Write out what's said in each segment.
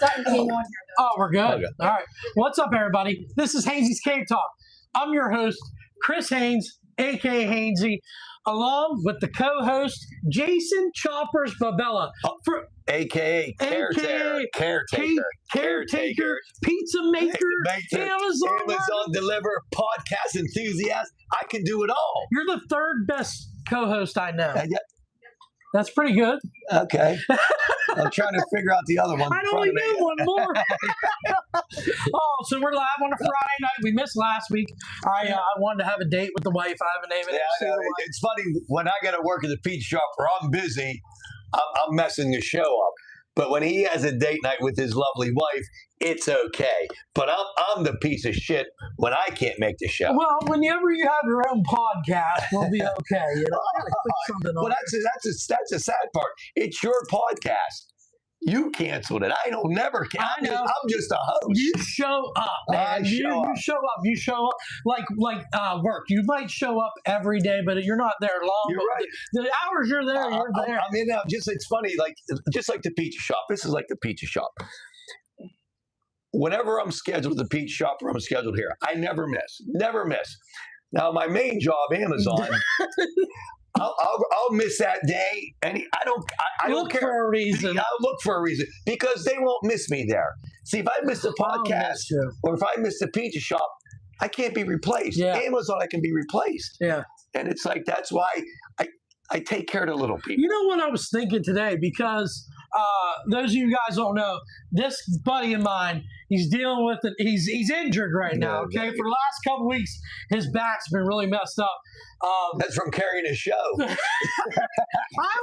Oh, we're good. Okay. All right. What's up, everybody? This is Hainsey's Cave Talk. I'm your host, Chris Haynes, aka Hainsey, along with the co-host, Jason Choppers Babella. AKA Caretaker, pizza maker, Amazon deliver, podcast enthusiast. I can do it all. You're the third best co-host I know. Yeah. That's pretty good. Okay. I'm trying to figure out the other one. I only know one more. So we're live on a Friday night. We missed last week. I wanted to have a date with the wife. I haven't even seen the wife. It's funny, when I got to work at the pizza shop or I'm busy, I'm messing the show up. But when he has a date night with his lovely wife, it's okay. But I'm the piece of shit when I can't make the show. Well, whenever you have your own podcast, we'll be okay. You know, I gotta put something on. Well, that's the sad part. It's your podcast. You canceled it. I don't never cancel. I'm just a host. You show up, man. You show up like work. You might show up every day, but you're not there long. You're right. The hours you're there, you're there. I mean, it's funny. Just like the pizza shop. This is like the pizza shop. Whenever I'm scheduled at the pizza shop or I'm scheduled here, I never miss. Never miss. Now, my main job, Amazon. I'll miss that day, and I don't care. For a reason. I'll look for a reason because they won't miss me there. See, if I miss the podcast or if I miss the pizza shop, I can't be replaced. Yeah. Amazon, I can be replaced. Yeah. And it's like that's why I take care of the little people. You know what I was thinking today? Because those of you guys don't know, this buddy of mine, he's dealing with it. He's injured right now. Okay, for the last couple of weeks, his back's been really messed up. That's from carrying a show. I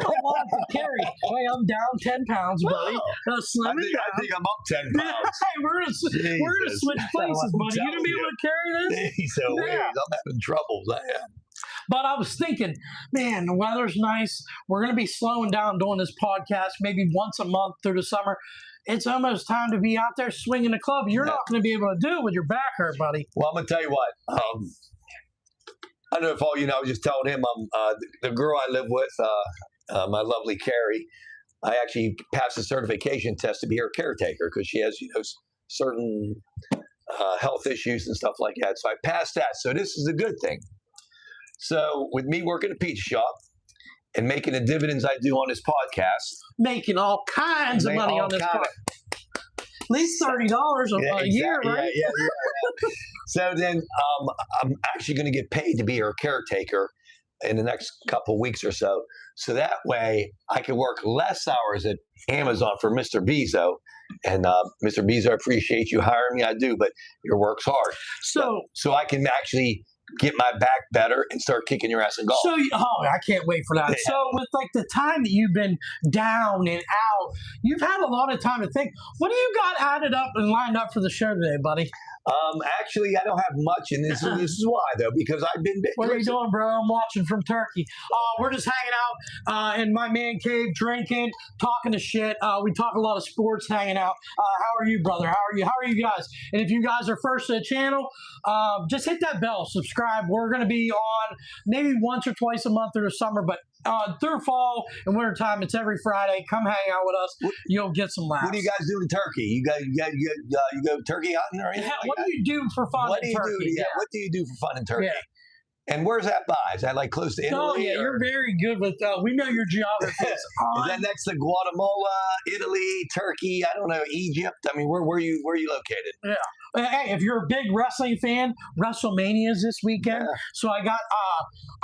don't want to carry. Hey, I'm down 10 pounds, buddy. I think I'm up 10 pounds. Hey, we're gonna switch places, buddy. You gonna be able to carry this? He's so weird. I'm having troubles. I am. But I was thinking, man, the weather's nice. We're going to be slowing down doing this podcast maybe once a month through the summer. It's almost time to be out there swinging the club. You're not going to be able to do it with your back hurt, buddy. Well, I'm going to tell you what. I don't know if all you know, I was just telling him, the girl I live with, my lovely Carrie, I actually passed the certification test to be her caretaker because she has, certain health issues and stuff like that. So I passed that. So this is a good thing. So with me working at a pizza shop and making the dividends I do on this podcast. Making all kinds of money on this podcast. At least $30 a year, right? Yeah. So then I'm actually going to get paid to be her caretaker in the next couple of weeks or so. So that way I can work less hours at Amazon for Mr. Bezos. And Mr. Bezos, I appreciate you hiring me. I do, but your work's hard. So I can actually get my back better and start kicking your ass in golf. So, I can't wait for that. Yeah. So with the time that you've been down and out, you've had a lot of time to think. What do you got added up and lined up for the show today, buddy? Actually, I don't have much, and this is why, though, because I've been... What are you doing, bro? I'm watching from Turkey. We're just hanging out in my man cave, drinking, talking to shit. We talk a lot of sports, hanging out. How are you, brother? How are you? How are you guys? And if you guys are first to the channel, just hit that bell, subscribe. We're going to be on maybe once or twice a month through the summer, but through fall and winter time, it's every Friday. Come hang out with us. You'll get some laughs. What do you guys do in Turkey? You go turkey hunting or anything? What do you do for fun in Turkey? What do you do for fun in Turkey? Yeah. And where's that by? Is that like close to Italy? Oh, yeah, you're very good with, we know your geography. Is that next to Guatemala, Italy, Turkey, I don't know, Egypt? I mean, where are you located? Yeah. Hey, if you're a big wrestling fan, WrestleMania is this weekend. Yeah. So I got,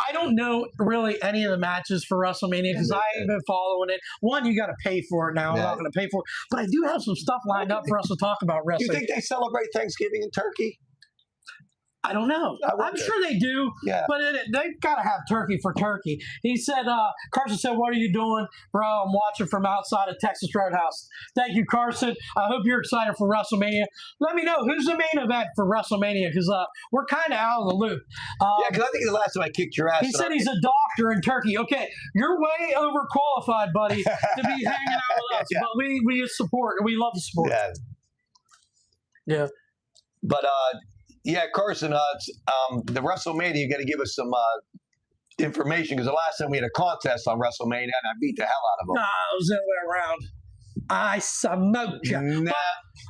I don't know really any of the matches for WrestleMania because I ain't been following it. One, you got to pay for it now. I'm not going to pay for it. But I do have some stuff lined up for us to talk about wrestling. Do you think they celebrate Thanksgiving in Turkey? I don't know. I'm sure they do, but they've got to have turkey for turkey. He said, Carson said, what are you doing? Bro, I'm watching from outside of Texas Roadhouse. Thank you, Carson. I hope you're excited for WrestleMania. Let me know who's the main event for WrestleMania because we're kind of out of the loop. Because I think the last time I kicked your ass. He said he's a doctor in Turkey. Okay, you're way overqualified, buddy, to be hanging out with us. But we support. We love the sport. Yeah. But, yeah, Carson, the WrestleMania, you got to give us some information because the last time we had a contest on WrestleMania and I beat the hell out of them. Nah, it was the other way around. I smoked you. Nah.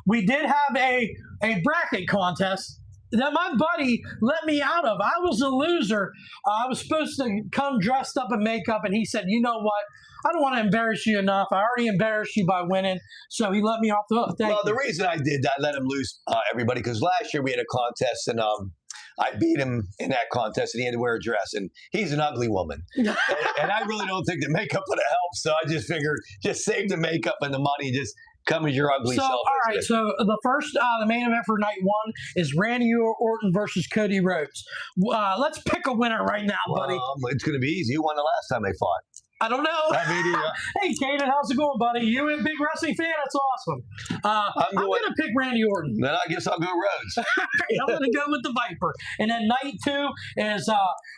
We did have a bracket contest that my buddy let me out of. I was a loser. I was supposed to come dressed up in makeup, and he said, "You know what? I don't want to embarrass you enough. I already embarrassed you by winning." So he let me off the hook. Thank Well, you. the reason I did that, I let him loose, everybody, because last year we had a contest and I beat him in that contest and he had to wear a dress. And he's an ugly woman. and I really don't think the makeup would have helped. So I just figured just save the makeup and the money. Just come as your ugly So, self. all right. So the main event for night one is Randy Orton versus Cody Rhodes. Let's pick a winner right now, buddy. It's going to be easy. Who won the last time they fought? I don't know. I mean, Hey, Kaden, how's it going, buddy? You a big wrestling fan? That's awesome. I'm going to pick Randy Orton. Then I guess I'll go Rhodes. I'm going to go with the Viper. And then night two is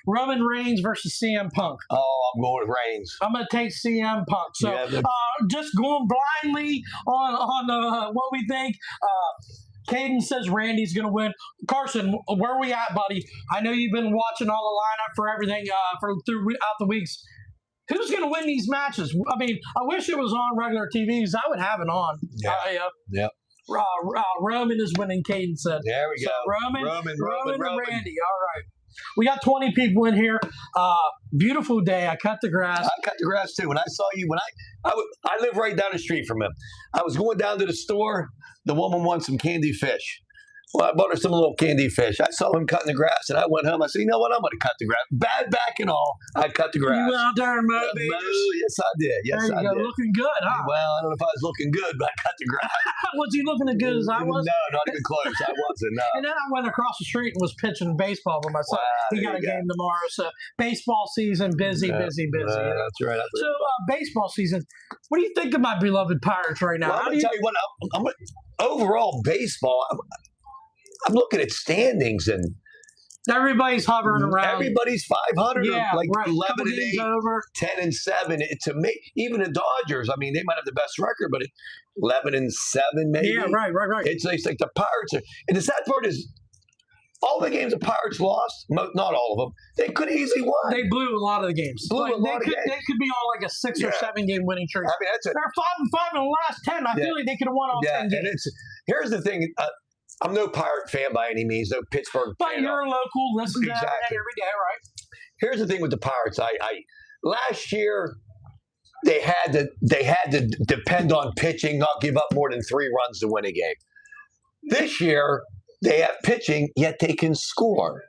Roman Reigns versus CM Punk. Oh, I'm going with Reigns. I'm going to take CM Punk. So just going blindly on what we think. Caden says Randy's going to win. Carson, where are we at, buddy? I know you've been watching all the lineup for everything throughout the weeks. Who's going to win these matches? I mean, I wish it was on regular TVs. I would have it on. Yeah. Roman is winning, Caden said. There we go. Roman and Randy. All right. We got 20 people in here. Beautiful day. I cut the grass. I cut the grass too. When I saw you, I live right down the street from him. I was going down to the store. The woman wants some candy fish. Well, I bought her some little candy fish. I saw him cutting the grass, and I went home. I said, you know what? I'm going to cut the grass. Bad back and all, I cut the grass. You went out there and mowed these? Yes, I did. Yes, there you I go. did. Looking good, huh? Well, I don't know if I was looking good, but I cut the grass. Was he looking as good as I was? No, not even close. I wasn't. No. And then I went across the street and was pitching baseball with my son. He got a game tomorrow. So baseball season, busy. That's right. So baseball season, what do you think of my beloved Pirates right now? Well, I'm going to tell you what, overall baseball, I'm looking at standings and everybody's hovering around. Everybody's 500, like right. 11 and 8, over. 10 and 7. To me, even the Dodgers, I mean, they might have the best record, but 11 and 7 maybe. Yeah, right. It's like the Pirates are, and the sad part is, all the games the Pirates lost, not all of them, they could have easily won. They blew a lot of the games. They could be on like a 6 or 7 game winning streak. I mean, they're 5-5 in the last 10. I feel like they could have won all 10 games. And here's the thing. I'm no Pirate fan by any means, no Pittsburgh fan. But you're local, listen to exactly. every day, right? Here's the thing with the Pirates. Last year they had to depend on pitching, not give up more than 3 runs to win a game. This year they have pitching, yet they can score.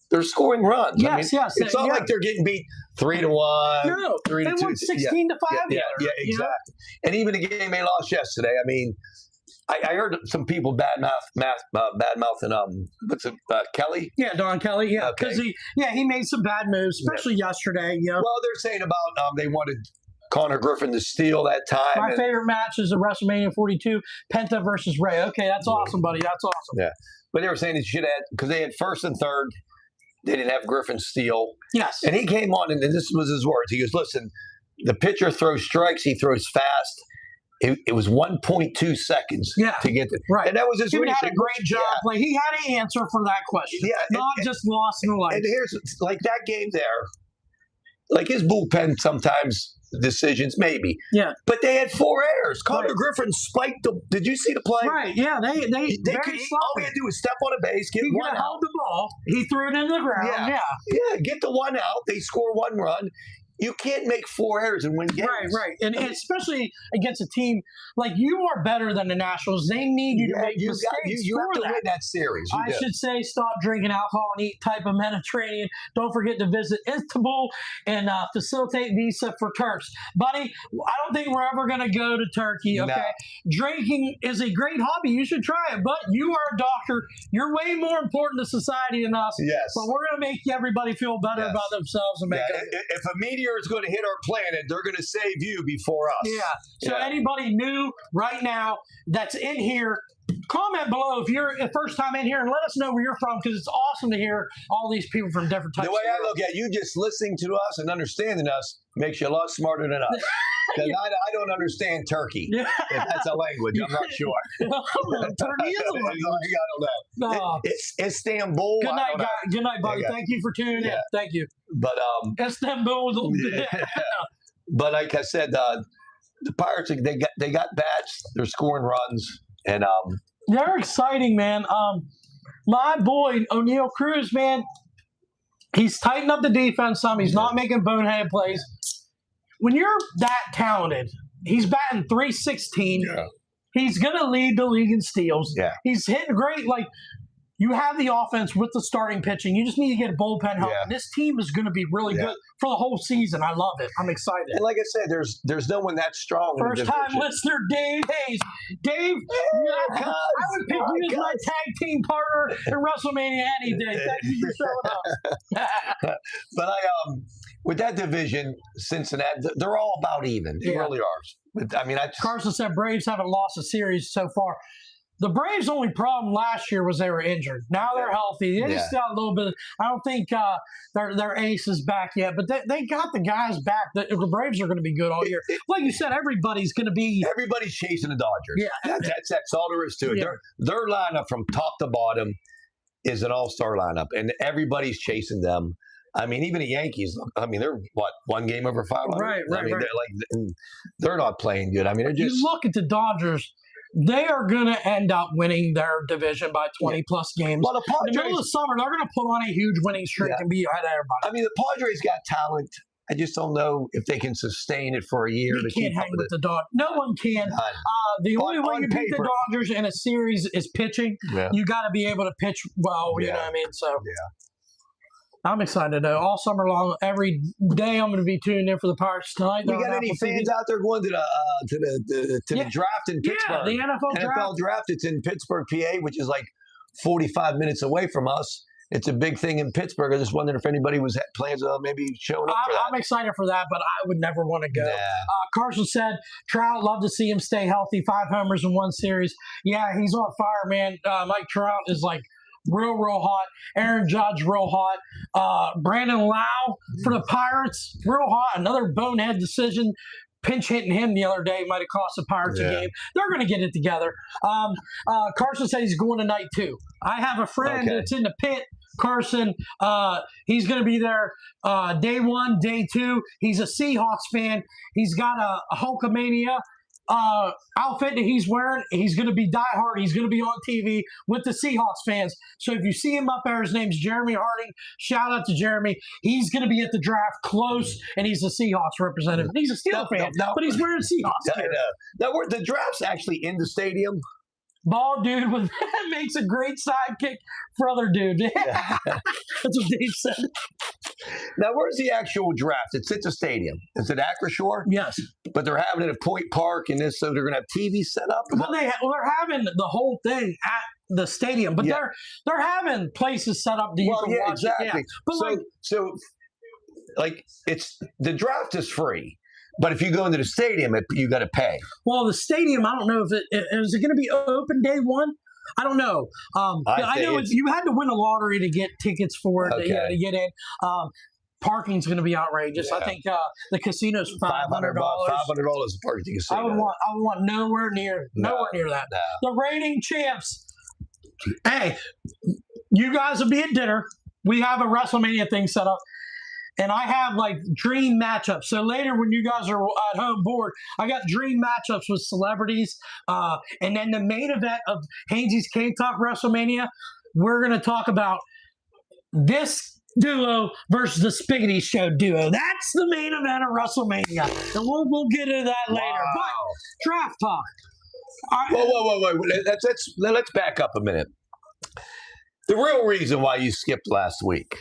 They're scoring runs. Yes. It's not like they're getting beat 3-1. No, 3-2. They won 16-5. Yeah, exactly. And even the game they lost yesterday. I mean, I heard some people bad mouthing what's it, Kelly? Yeah, Don Kelly. Yeah, because he made some bad moves, especially yesterday. Yeah. Well, they're saying about they wanted Connor Griffin to steal that time. My favorite match is the WrestleMania 42 Penta versus Ray. Okay, that's awesome, buddy. That's awesome. Yeah, but they were saying they should have, because they had first and third. They didn't have Griffin steal. Yes. And he came on, and this was his words. He goes, "Listen, the pitcher throws strikes. He throws fast." It was 1.2 seconds to get the right. And that was his reason. He had a great job. Like, he had an answer for that question. Yeah, not just lost in the life. And here's like that game there. Like his bullpen sometimes decisions, maybe. Yeah. But they had 4 errors. Connor Griffin spiked the. Did you see the play? Right. Yeah. They could, all he had to do was step on a base, get one out. Held the ball. He threw it into the ground. Yeah. Get the 1 out. They score 1 run. You can't make 4 errors and win games. Right. And especially against a team like you are better than the Nationals. They need you to make mistakes. You have to win that series. I should say stop drinking alcohol and eat type of Mediterranean. Don't forget to visit Istanbul and facilitate visa for Turks. Buddy, I don't think we're ever going to go to Turkey, okay? No. Drinking is a great hobby. You should try it. But you are a doctor. You're way more important to society than us. Yes. But we're going to make everybody feel better about themselves. And make if a meteor is going to hit our planet, they're going to save you before us. Yeah. So anybody new right now that's in here, comment below if you're the first time in here and let us know where you're from, because it's awesome to hear all these people from different types. The way I look at you, just listening to us and understanding us makes you a lot smarter than us. Because I don't understand Turkey. Yeah. If that's a language, I'm not sure. Turkey is a language. I don't know. It's Istanbul. Good night, guys. Good night, buddy. Thank you for tuning in. Thank you. But Istanbul. But like I said, the Pirates, they got bats. They're scoring runs, and They're exciting, man. My boy O'Neal Cruz, man, he's tightened up the defense some. He's not making bonehead plays. When you're that talented, he's batting .316. Yeah. He's gonna lead the league in steals. Yeah. He's hitting great. Like, you have the offense with the starting pitching. You just need to get a bullpen help. Yeah. And this team is going to be really good for the whole season. I love it. I'm excited. And like I said, there's no one that strong. First in the time division. listener, Dave Hayes. Dave, I would pick you as my tag team partner in WrestleMania any day. Thank you for showing up. But with that division, Cincinnati, they're all about even. They really are. But, I mean, Carson said Braves haven't lost a series so far. The Braves' only problem last year was they were injured. Now they're healthy. They just got a little bit. I don't think their ace is back yet, but they got the guys back. The Braves are going to be good all year. Like you said, everybody's going to be. Everybody's chasing the Dodgers. Yeah, that's all there is to it. Yeah. Their lineup from top to bottom is an all-star lineup, and everybody's chasing them. I mean, even the Yankees. I mean, they're one game over 500. Right. I mean, they're not playing good. I mean, they're just. You look at the Dodgers. They are going to end up winning their division by 20-plus games. Well, the Padres, in the middle of the summer, they're going to put on a huge winning streak and be ahead of everybody. I mean, the Padres got talent. I just don't know if they can sustain it for a year. You can't hang with the Dodgers. No one can. The only way you beat the Dodgers in a series is pitching. Yeah. You got to be able to pitch well. You know what I mean? So. Yeah. I'm excited though. All summer long, every day I'm going to be tuning in for the Pirates tonight. You got any fans out there going to the draft in Pittsburgh? Yeah, the NFL draft. It's in Pittsburgh, PA, which is like 45 minutes away from us. It's a big thing in Pittsburgh. I just wondered if anybody was plans on maybe showing up for that. I'm excited for that, but I would never want to go. Nah. Carson said, Trout, love to see him stay healthy. 5 homers in one series. Yeah, he's on fire, man. Mike Trout is like real hot. Aaron Judge, real hot. Brandon Lau for the Pirates, real hot. Another bonehead decision. Pinch hitting him the other day might have cost the Pirates a game. They're going to get it together. Carson said he's going tonight too. I have a friend that's in the pit. Carson, he's going to be there day 1, day 2. He's a Seahawks fan. He's got a Hulkamania outfit that he's wearing. He's going to be diehard. He's going to be on TV with the Seahawks fans. So if you see him up there, his name's Jeremy Harding. Shout out to Jeremy. He's going to be at the draft close, and he's a Seahawks representative. He's a Steelers fan, but he's wearing Seahawks gear. Now, the draft's actually in the stadium. Bald dude with makes a great sidekick for other dude. That's what Dave said. Now, where's the actual draft? It's at the stadium. Is it Acrisure? Yes. But they're having it at Point Park, and so they're going to have TV set up. Well, they're having the whole thing at the stadium, but they're having places set up that you can watch. Exactly. Yeah. But so it's the draft is free. But if you go into the stadium, you got to pay. Well, the stadium, I don't know if is it going to be open day 1? I don't know. I know you had to win a lottery to get tickets for it to get in. Parking's going to be outrageous. I think the casino's $500. $500 to park at the casino. I would want nowhere near that. No. The reigning champs. Hey, you guys will be at dinner. We have a WrestleMania thing set up. And I have like dream matchups. So later when you guys are at home bored, I got dream matchups with celebrities. And then the main event of Hainsey's Cane Talk WrestleMania, we're going to talk about this duo versus the Spiggity Show duo. That's the main event of WrestleMania. And we'll get into that later. But draft talk. Whoa. Let's back up a minute. The real reason why you skipped last week.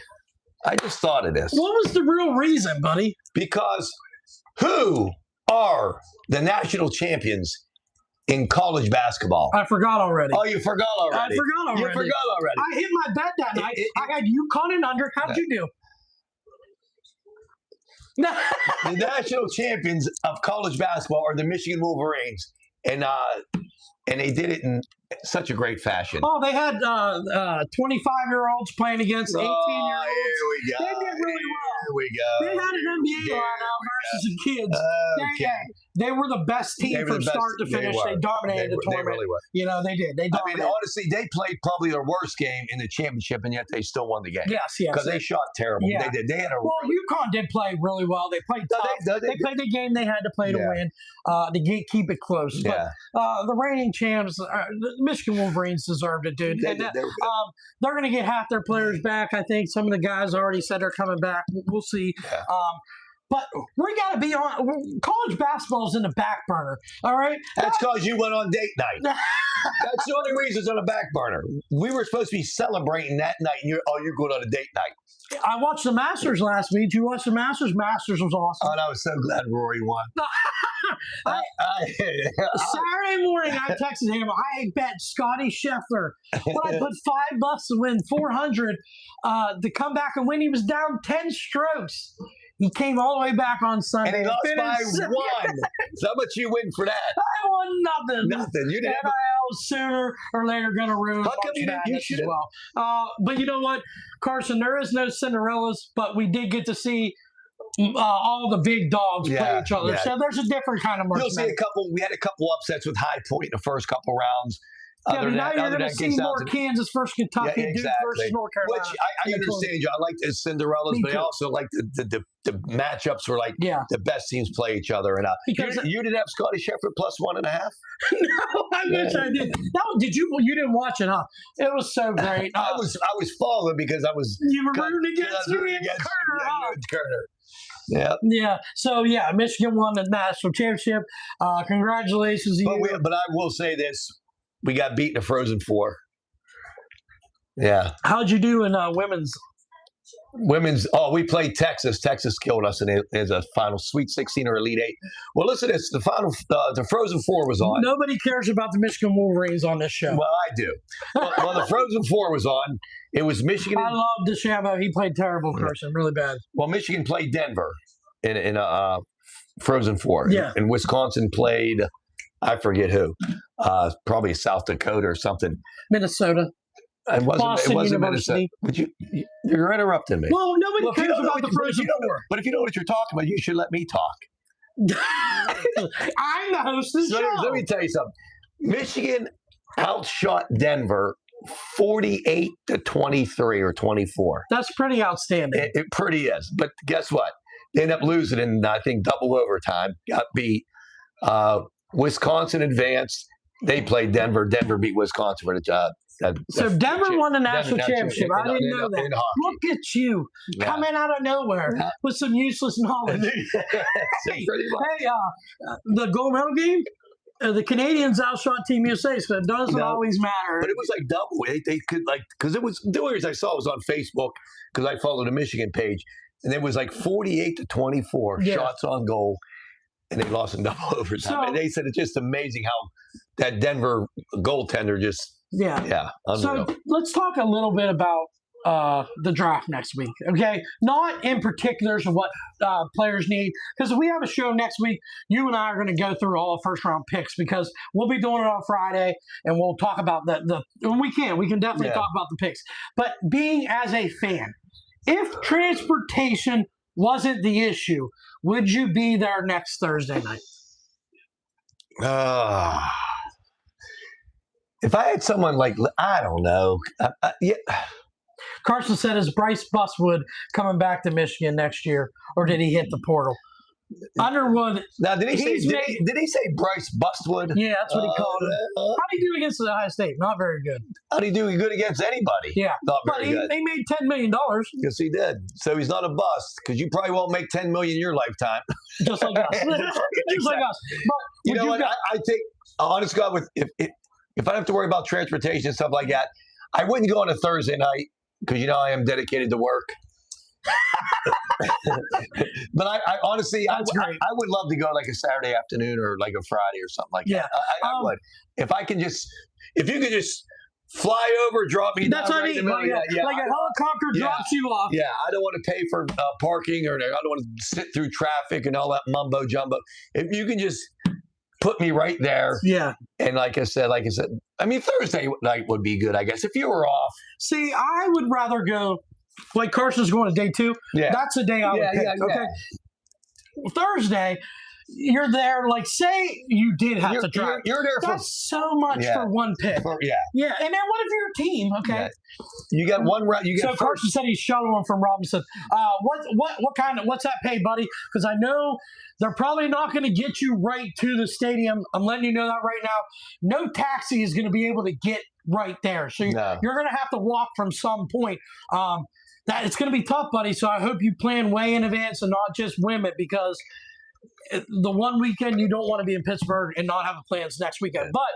I just thought of this. What was the real reason, buddy? Because who are the national champions in college basketball? I forgot already. Oh, you forgot already? I forgot already. You forgot already. I hit my bet that night. I had UConn and under. How'd you do? The national champions of college basketball are the Michigan Wolverines. And they did it in such a great fashion. Oh, they had 25-year-olds playing against 18-year-olds. Here we go. They did really well. Here we go. They had an NBA lineup horses and kids. Okay. They were the best team They were from the best. start to They finish. They were. dominated the They tournament. really were. You know, they did. They I dominated. mean, honestly, they played probably their worst game in the championship, and yet they still won the game. Yes. Because they shot terrible. Yeah. They did. They had a Well, UConn did play really well. They played No, tough. they They played the game they had to play to Yeah. win, keep it close. Yeah. But the reigning champs, the Michigan Wolverines, deserved it, dude. They And, did. They were good. they're going to get half their players back. I think some of the guys already said they're coming back. We'll see. Yeah. But we got to be on. College basketball's in the back burner. All right. That's because you went on date night. That's the only reason it's on the back burner. We were supposed to be celebrating that night, and you're going on a date night. I watched the Masters last week. You watched the Masters? Masters was awesome. Oh, and I was so glad Rory won. Saturday morning, I texted him. I bet Scotty Scheffler when I put $5 to win 400 to come back and win. He was down 10 strokes. He came all the way back on Sunday. And he lost by finished- one. So how much you win for that? I won nothing. Nothing. You didn't have NIL sooner or later going to ruin How come March you didn't- you Madness as should've- well. But you know what, Carson? There is no Cinderellas, but we did get to see all the big dogs play Yeah, each other. yeah. So there's a different kind of You'll see merchandise. a couple. We had a couple upsets with High Point in the first couple rounds. Yeah, but now you're going to see more Kansas versus Kentucky, Yeah, Duke exactly. versus North Carolina. Which I understand you. I like the Cinderellas, Me but I too. also like the matchups where like Yeah. the best teams play each other. And Because- you didn't have Scotty Scheffler plus 1.5. No, I wish I did. No, did you? You didn't watch it, huh? It was so great. I was following because I was You were rooting I against was rooting me and against Carter, huh? Carter. Yeah. Yeah. So yeah, Michigan won the national championship. Congratulations to you. But I will say this: we got beat in the Frozen Four. Yeah. How'd you do in women's? Women's, we played Texas. Texas killed us in a final Sweet 16 or Elite 8. Well, listen to this. The final, the Frozen Four was on. Nobody cares about the Michigan Wolverines on this show. Well, I do. Well, the Frozen Four was on. It was Michigan. I love DeChambeau. He played terrible person, really bad. Well, Michigan played Denver in a Frozen Four. Yeah. And Wisconsin played, I forget who, probably South Dakota or something. Minnesota. It Boston wasn't University. Minnesota. But you're interrupting me. Well, nobody Well, if you cares don't know about the what you- Frozen Four. But if you know what you're talking about, you should let me talk. I'm the host of the So show. let me tell you something. Michigan outshot Denver 48-23 or 24. That's pretty outstanding. It pretty is. But guess what? They ended up losing in, I think, double overtime. Got beat. Wisconsin advanced. They played Denver. Denver beat Wisconsin for the job. So Denver won the national championship. I didn't know that. In hockey. Look at you Yeah. coming out of nowhere Yeah. with some useless knowledge. Pretty much. Hey, the gold medal game, the Canadians outshot Team USA, so it doesn't No. always matter. But it was like double. They could because it was the only reason I saw it was on Facebook because I followed the Michigan page, and it was like 48-24 Yeah. shots on goal, and they lost in double overtime. So- And they said it's just amazing how that Denver goaltender just unreal. So let's talk a little bit about the draft next week, okay? Not in particulars of what players need, because we have a show next week. You and I are going to go through all the first round picks because we'll be doing it on Friday, and we'll talk about when we can definitely Yeah. talk about the picks. But being as a fan, if transportation wasn't the issue, would you be there next Thursday night? If I had someone like I don't know, yeah. Carson said, is Bryce Buswood coming back to Michigan next year, or did he hit the portal? Underwood, Now did he say He's did he say Bryce Bustwood? yeah, that's what he called it. How did he do against Ohio State? Not very good. How did he do good against anybody? Yeah, Not but very he good. made $10 million, Yes, he did. So he's not a bust because you probably won't make 10 million in your lifetime. just like us. Just like us. But You would know what? got- I think, honest God, if I have to worry about transportation and stuff like that, I wouldn't go on a Thursday night because I am dedicated to work. But I honestly, I That's great. would love to go like a Saturday afternoon or like a Friday or something like Yeah. that. I would. If you could just fly over, drop me That's down what I right in mean. the middle. Like a helicopter Yeah. drops you off. Yeah, I don't want to pay for parking or I don't want to sit through traffic and all that mumbo jumbo. If you can just put me right there, Yeah. and like I said, I mean Thursday night would be good, I guess, if you were off. See, I would rather go, like Carson's going to day 2. Yeah, That's the day I would Yeah, pick. yeah, yeah. Okay. Thursday, you're there. Like, say you did have to drive. You're there for That's so much for one pick. yeah. Yeah, and then what if you're a team? Okay, Yeah. You got one round. You so got Carson said he's shuttling from Robinson. What's that pay, buddy? Because I know they're probably not going to get you right to the stadium. I'm letting you know that right now. No taxi is going to be able to get right there, so you're going to have to walk from some point. That it's going to be tough, buddy. So I hope you plan way in advance and not just whim it, because the one weekend you don't want to be in Pittsburgh and not have plans next weekend. But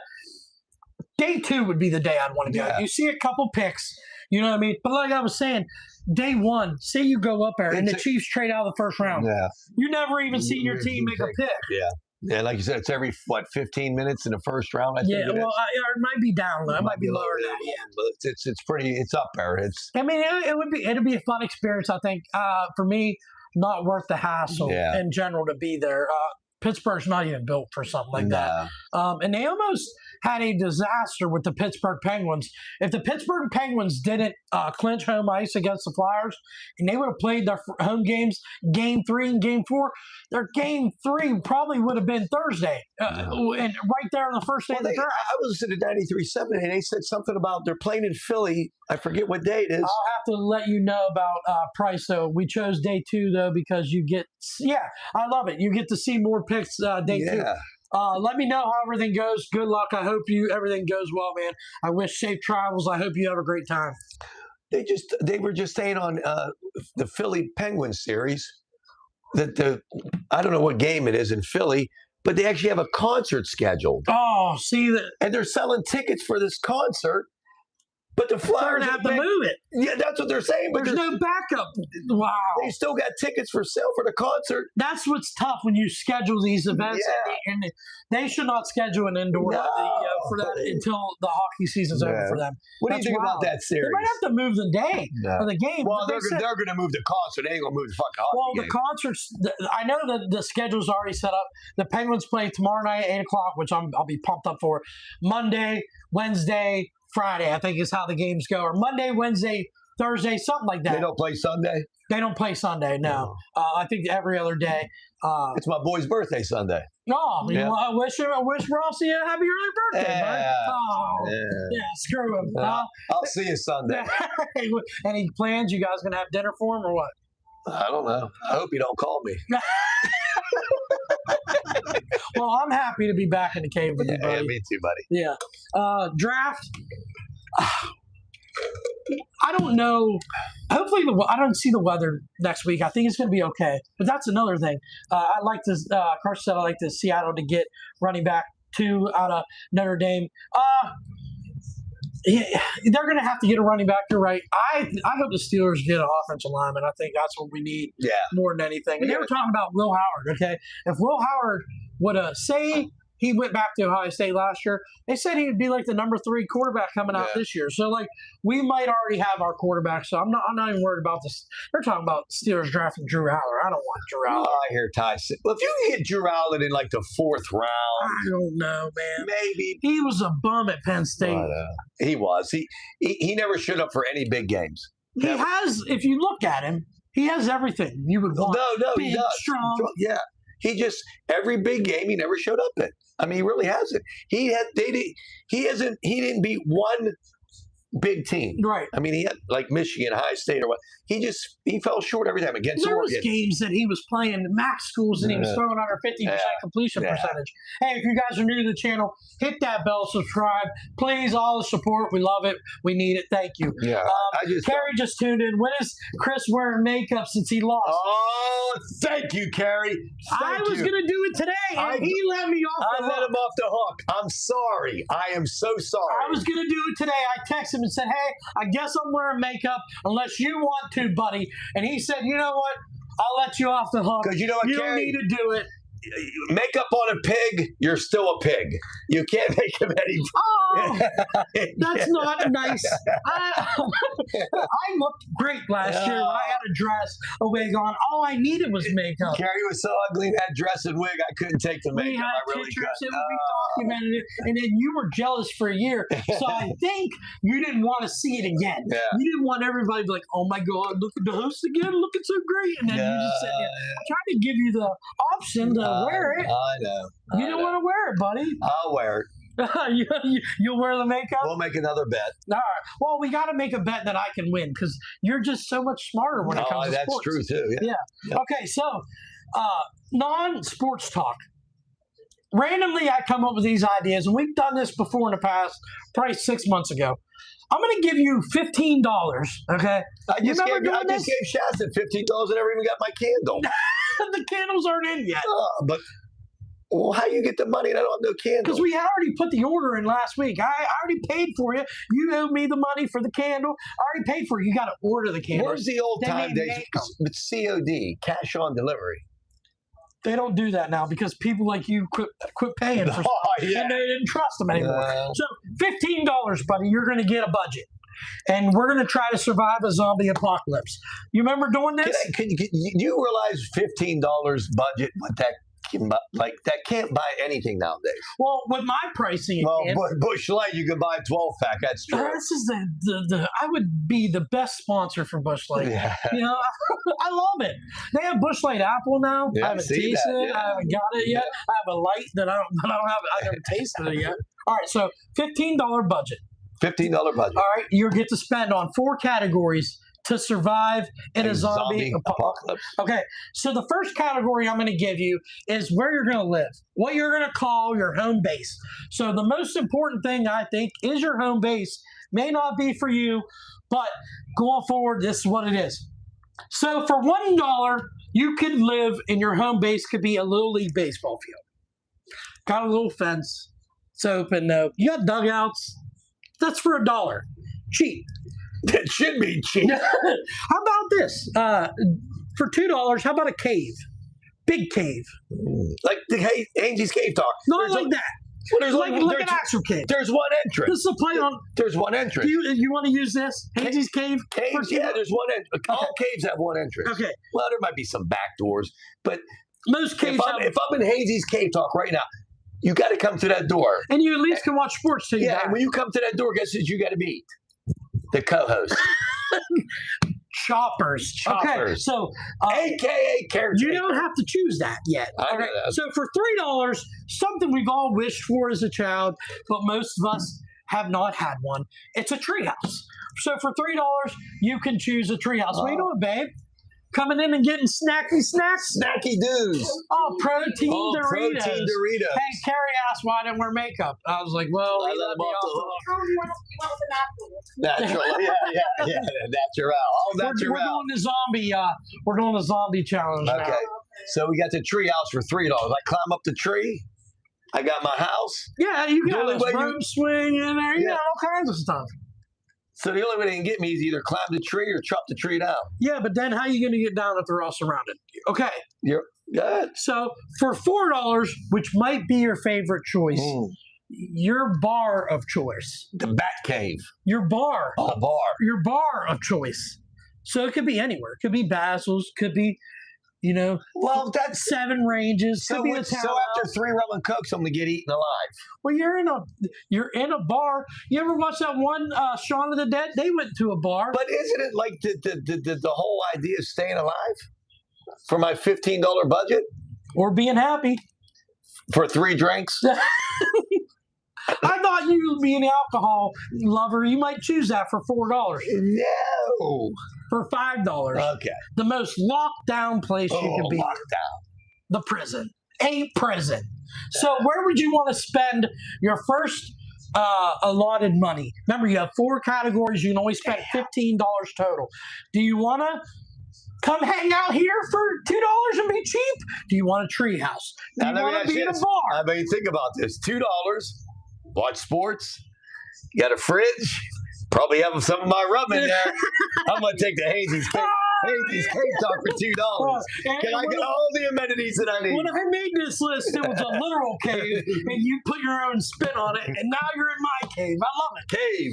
day 2 would be the day I'd want to go. You see a couple picks, you know what I mean? But like I was saying, day 1, say you go up there and the Chiefs trade out of the first round. Yeah. You never even see your team make a pick. Yeah. Yeah, like you said, it's every 15 minutes in the first round. I think well, it might be down low. It might be lower than that. Yeah, but it's up there. I mean, it'd be a fun experience. I think for me, not worth the hassle in general to be there. Pittsburgh's not even built for something like that. And they almost had a disaster with the Pittsburgh Penguins. If the Pittsburgh Penguins didn't clinch home ice against the Flyers, and they would have played their home games, Game 3 and Game 4, their Game 3 probably would have been Thursday, and right there on the first day of the draft. I was listening to 93.7, and they said something about they're playing in Philly. I forget what day it is. I'll have to let you know about price, though. We chose day 2, though, because you get, I love it. You get to see more picks day 2. Let me know how everything goes. Good luck. I hope everything goes well, man. I wish safe travels. I hope you have a great time. They were just saying on the Philly Penguins series that I don't know what game it is in Philly, but they actually have a concert scheduled. Oh, see that, and they're selling tickets for this concert. But the Flyers have to move it. Yeah, that's what they're saying. But there's no backup. Wow. They still got tickets for sale for the concert. That's what's tough when you schedule these events. And they should not schedule an indoor for that until the hockey season's over for them. What do you think about that series? They might have to move the day of the game. Well, they're going to move the concert. They ain't going to move the fucking hockey game. The concerts, I know that the schedule's already set up. The Penguins play tomorrow night at 8 o'clock, which I'll be pumped up for. Monday, Wednesday, Friday, I think is how the games go. Or Monday, Wednesday, Thursday, something like that. They don't play Sunday? They don't play Sunday, no. I think every other day. It's my boy's birthday Sunday. Oh, I wish Rossi a happy early birthday, man. Screw him. I'll see you Sunday. Any plans? You guys going to have dinner for him or what? I don't know. I hope you don't call me. Well, I'm happy to be back in the cave with you, buddy. Yeah, me too, buddy. Yeah. Draft. I don't know. Hopefully, I don't see the weather next week. I think it's going to be okay. But that's another thing. I'd like to, Carson said, I'd like to Seattle to get running back 2 out of Notre Dame. They're going to have to get a running back. You're right. I hope the Steelers get an offensive lineman. I think that's what we need more than anything. And they were talking about Will Howard, okay? If Will Howard would have, say he went back to Ohio State last year, they said he would be like the number 3 quarterback coming out this year. So, like, we might already have our quarterback. So I'm not even worried about this. They're talking about Steelers drafting Drew Aller. I don't want Drew Aller. Oh, I hear Ty say, well, if you can get Drew Aller in like the 4th round. I don't know, man. Maybe. He was a bum at Penn State. He was. He never showed up for any big games. He has, if you look at him, he has everything you would want. No, big, he does. Strong. Yeah. He just, every big game, he never showed up in. I mean, he really hasn't. He didn't beat one big team. Right. I mean, he had like Michigan, High State, or what. He fell short every time against Oregon. Oregon. There was games that he was playing in max schools and he was throwing under 50% completion percentage. Hey, if you guys are new to the channel, hit that bell, subscribe. Please, all the support. We love it. We need it. Thank you. Yeah. Carrie just tuned in. When is Chris wearing makeup since he lost? Oh, thank you, Carrie. I was going to do it today, and he let me off the hook. I let him off the hook. I'm sorry. I am so sorry. I was going to do it today. I texted him and said, hey, I guess I'm wearing makeup unless you want to, buddy. And he said, you know what? I'll let you off the hook. Because you know what, you Carrie? don't need to do it. makeup on a pig, you're still a pig. You can't make him any. Oh, that's not nice. I looked great last year. I had a dress, a wig on. All I needed was makeup. Carrie was so ugly in that dress and wig, I couldn't take the We makeup. had I really pictures, couldn't. we documented it, and then you were jealous for a year. So I think you didn't want to see it again. Yeah. You didn't want everybody to be like, "Oh my God, look at the host again, looking so great," and then you just said, "I tried to give you the option to wear it. I know. You don't want to wear it, buddy. I'll wear it. You'll wear the makeup." We'll make another bet. All right. Well, we got to make a bet that I can win because you're just so much smarter when it comes to that's sports. true too. Yeah. Okay, so non-sports talk. Randomly, I come up with these ideas, and we've done this before in the past, probably 6 months ago. I'm going to give you $15. Okay, I just remember gave doing Shasta $15. I never even got my candle. the candles aren't in yet But well, how you get the money and I don't have no candle? because we already put the order in last week. I already paid for you. You owe me the money for the candle. I already paid for it. You got to order the candle. Where's the old They time may days? make 'em. It's COD, cash on delivery. They don't do that now because people like you quit paying for stuff, and they didn't trust them anymore. So $15, buddy, you're going to get a budget, and we're going to try to survive a zombie apocalypse. You remember doing this? You realize $15 budget? What that that can't buy anything nowadays. Well, with my pricing, Well, Bush Light, you can buy a 12-pack. That's true. this is the I would be the best sponsor for Bush Light. Yeah. You know, I love it. They have Bush Light Apple now. Yeah, I haven't tasted it. I haven't got it yet. I have a light that I don't have. I haven't tasted it yet. All right, so $15 budget. $15 budget. All right, you get to spend on 4 categories to survive in a zombie apocalypse. Okay, so the first category I'm going to give you is where you're going to live, what you're going to call your home base. So the most important thing, I think, is your home base. May not be for you, but going forward, this is what it is. So for $1, you could live in your home base, could be a little league baseball field. Got a little fence. It's open, though. You got dugouts. That's for $1. Cheap. That should be cheap. How about this? For $2, how about a cave? Big cave. Like the Angie's Cave Talk. Not like that. Well, there's Like an actual cave. There's one entrance. This is a play on. There's one entrance. You want to use this? Angie's Cave? Caves, yeah, there's one entrance. All caves have one entrance. Okay. Well, there might be some back doors, but Most caves if I'm in Hazy's Cave Talk right now, you got to come to that door. and you at least can watch sports till you Yeah, die. and when you come to that door, guess who you got to meet? The co-host. Choppers. Okay, Choppers. so AKA caretaker. you don't have to choose that yet. I know Okay, that. so for $3, something we've all wished for as a child, but most of us have not had one. It's a treehouse. So for $3, you can choose a treehouse. What are you doing, babe? Coming in and getting snacky snacks? Snacky dudes. Oh, protein Doritos. Protein Doritos. Hey, Carrie asked why I didn't wear makeup. I was like, well, I he let let him me off the off hook. You want the natural. Natural. Yeah. Natural. All We're natural. doing the zombie. We're doing the zombie challenge now. Okay. So we got the tree house for $3. I climb up the tree. I got my house. Yeah, you The got only a way rope swing in there. You Yeah. got all kinds of stuff. So the only way they can get me is either climb the tree or chop the tree down. Yeah, but then how are you going to get down if they're all surrounded? Okay, You're good. so for $4, which might be your favorite choice, your bar of choice, The Bat Cave. your bar, Bar. of choice. So it could be anywhere. It could be Basil's. Could be, Well, that's 7 Ranges. Could so. be a town. So after 3 rum and cokes, I'm gonna get eaten alive. Well, you're in a bar. You ever watch that one Shaun of the Dead? They went to a bar. But isn't it like the whole idea of staying alive for my $15 budget Or being happy. for 3 drinks? I thought you being an alcohol lover, you might choose that for $4. No. For $5. Okay. The most locked down place you could be. Lockdown. The prison. A prison. So where would you want to spend your first allotted money? Remember, you have 4 categories. You can only spend $15 total. Do you want to come hang out here for $2 and be cheap? Do you want a treehouse? Do Now, you let me want ask to be you in a this. bar? I mean, think about this: $2, watch sports. You got a fridge. Probably have some of my rum in there. I'm gonna take the Hazy's Cave paid these cave talk for $2. Can I get all the amenities that I need? When I made this list, it was a literal cave, and you put your own spin on it, and now you're in my cave. I love it. Cave.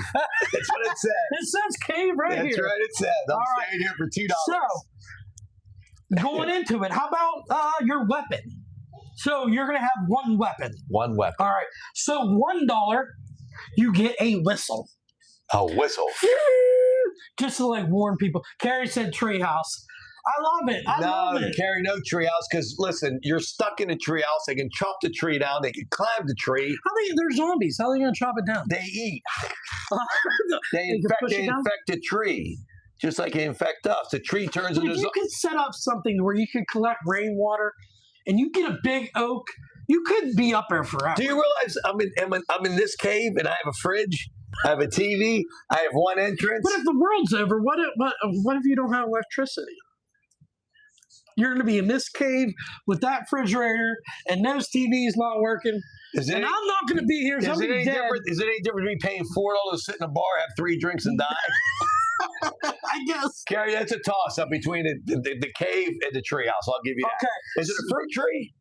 That's what it says. It says cave right That's here. right. It says. I'm All right. staying here for $2. So, going into it, how about your weapon? So you're gonna have one weapon. One weapon. All right. So $1, you get a whistle. A whistle. Just to like warn people. Carrie said treehouse. I love it. I love it. Carry no treehouse because listen, you're stuck in a treehouse. They can chop the tree down. They can climb the tree. They're zombies. How are they gonna chop it down? They eat. They can push it down? infect the tree, just like they infect us. The tree turns If into. you could set up something where you could collect rainwater, and you get a big oak, you could be up there forever. Do you realize I'm in this cave and I have a fridge, I have a TV, I have one entrance. But if the world's over, what if you don't have electricity? You're going to be in this cave with that refrigerator and those TVs not working. I'm not going to be here. Is it Somebody's any dead. different? Is it any different to me paying $4 to sit in a bar, have 3 drinks, and die? I guess. Carrie, that's a toss up between the cave and the treehouse. I'll give you that. Okay. Is it a fruit tree?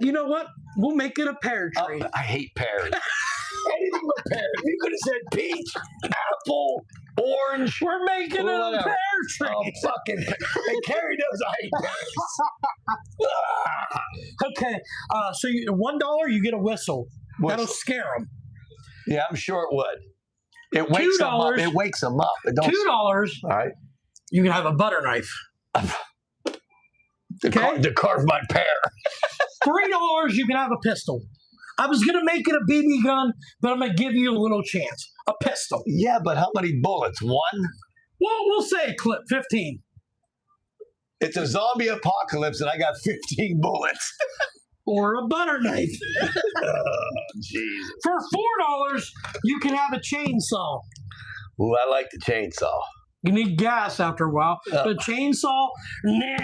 You know what? We'll make it a pear tree. I hate pears. Anything but pears. You could have said peach, apple, orange. We're making it a whatever. pear tree. Oh, fucking. And Carrie knows I hate pears. Okay. So $1, you get a whistle. That'll scare them. Yeah, I'm sure it would. It wakes them up. It wakes them up. It don't. $2. All right. You can have a butter knife. To carve my pear. $3, you can have a pistol. I was going to make it a BB gun, but I'm going to give you a little chance. A pistol. Yeah, but how many bullets? 1? Well, we'll say a clip, 15. It's a zombie apocalypse, and I got 15 bullets. Or a butter knife. Oh, Jesus. For $4, you can have a chainsaw. Ooh, I like the chainsaw. You need gas after a while. The chainsaw, nah.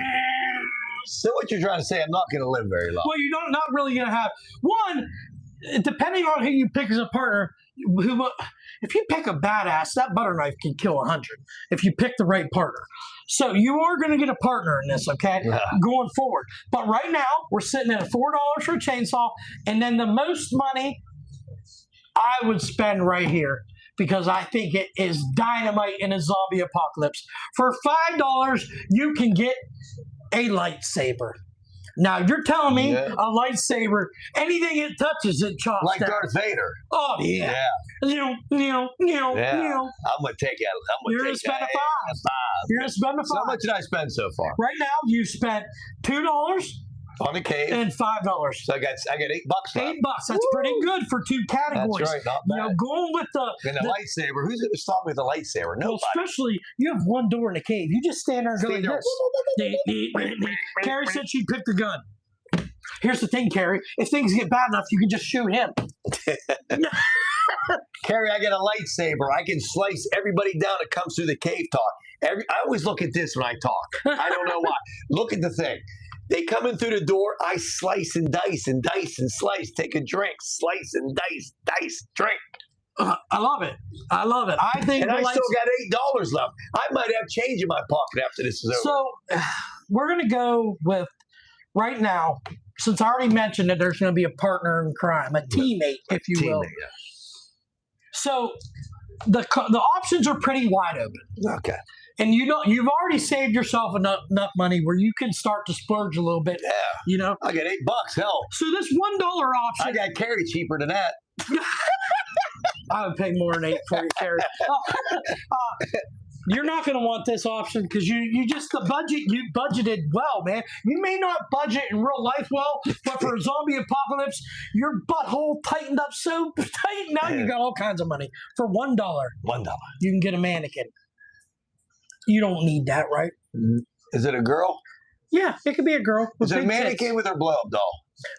So what you're trying to say, I'm not going to live very long. Well, you're not really going to have one. Depending on who you pick as a partner, if you pick a badass, that butter knife can kill 100 if you pick the right partner. So you are going to get a partner in this, okay, going forward. But right now, we're sitting at $4 for a chainsaw, and then the most money I would spend right here, because I think it is dynamite in a zombie apocalypse. For $5, you can get a lightsaber. Now, you're telling me a lightsaber, anything it touches, it chops like down. Darth Vader. Oh, yeah. Yeah. I'm going to take it. You're going to spend a $5. You're going to spend a $5. So how much did I spend so far? Right now, you spent $2 on the cave and $5. So I got $8 left. $8. That's pretty good for 2 categories. That's right, not bad. Now, going with and the lightsaber. Who's going to stop me with a lightsaber? Nobody. Well, especially, you have one door in the cave. You just stand there and go like this. Carrie said she picked the gun. Here's the thing, Carrie. If things get bad enough, you can just shoot him. Carrie, I got a lightsaber. I can slice everybody down that comes through the cave talk. I always look at this when I talk. I don't know why. Look at the thing. They come in through the door. I slice and dice and dice and slice. Take a drink. Slice and dice, drink. I love it. I love it. I think. And I still got $8 left. I might have change in my pocket after this is over. So we're going to go with, right now, since I already mentioned that there's going to be a partner in crime, a teammate, if you will. Yeah. So the options are pretty wide open. Okay. And you've already saved yourself enough money where you can start to splurge a little bit. Yeah. You know? I got $8. Hell. So this $1 option. I got Carrie cheaper than that. I would pay more than 8 for your Carrie. You're not going to want this option because you budgeted well, man. You may not budget in real life well, but for a zombie apocalypse, your butthole tightened up so tight. Now you got all kinds of money. For $1, you can get a mannequin. You don't need that, right? Is it a girl? Yeah, it could be a girl. Is it a mannequin with her blow-up doll?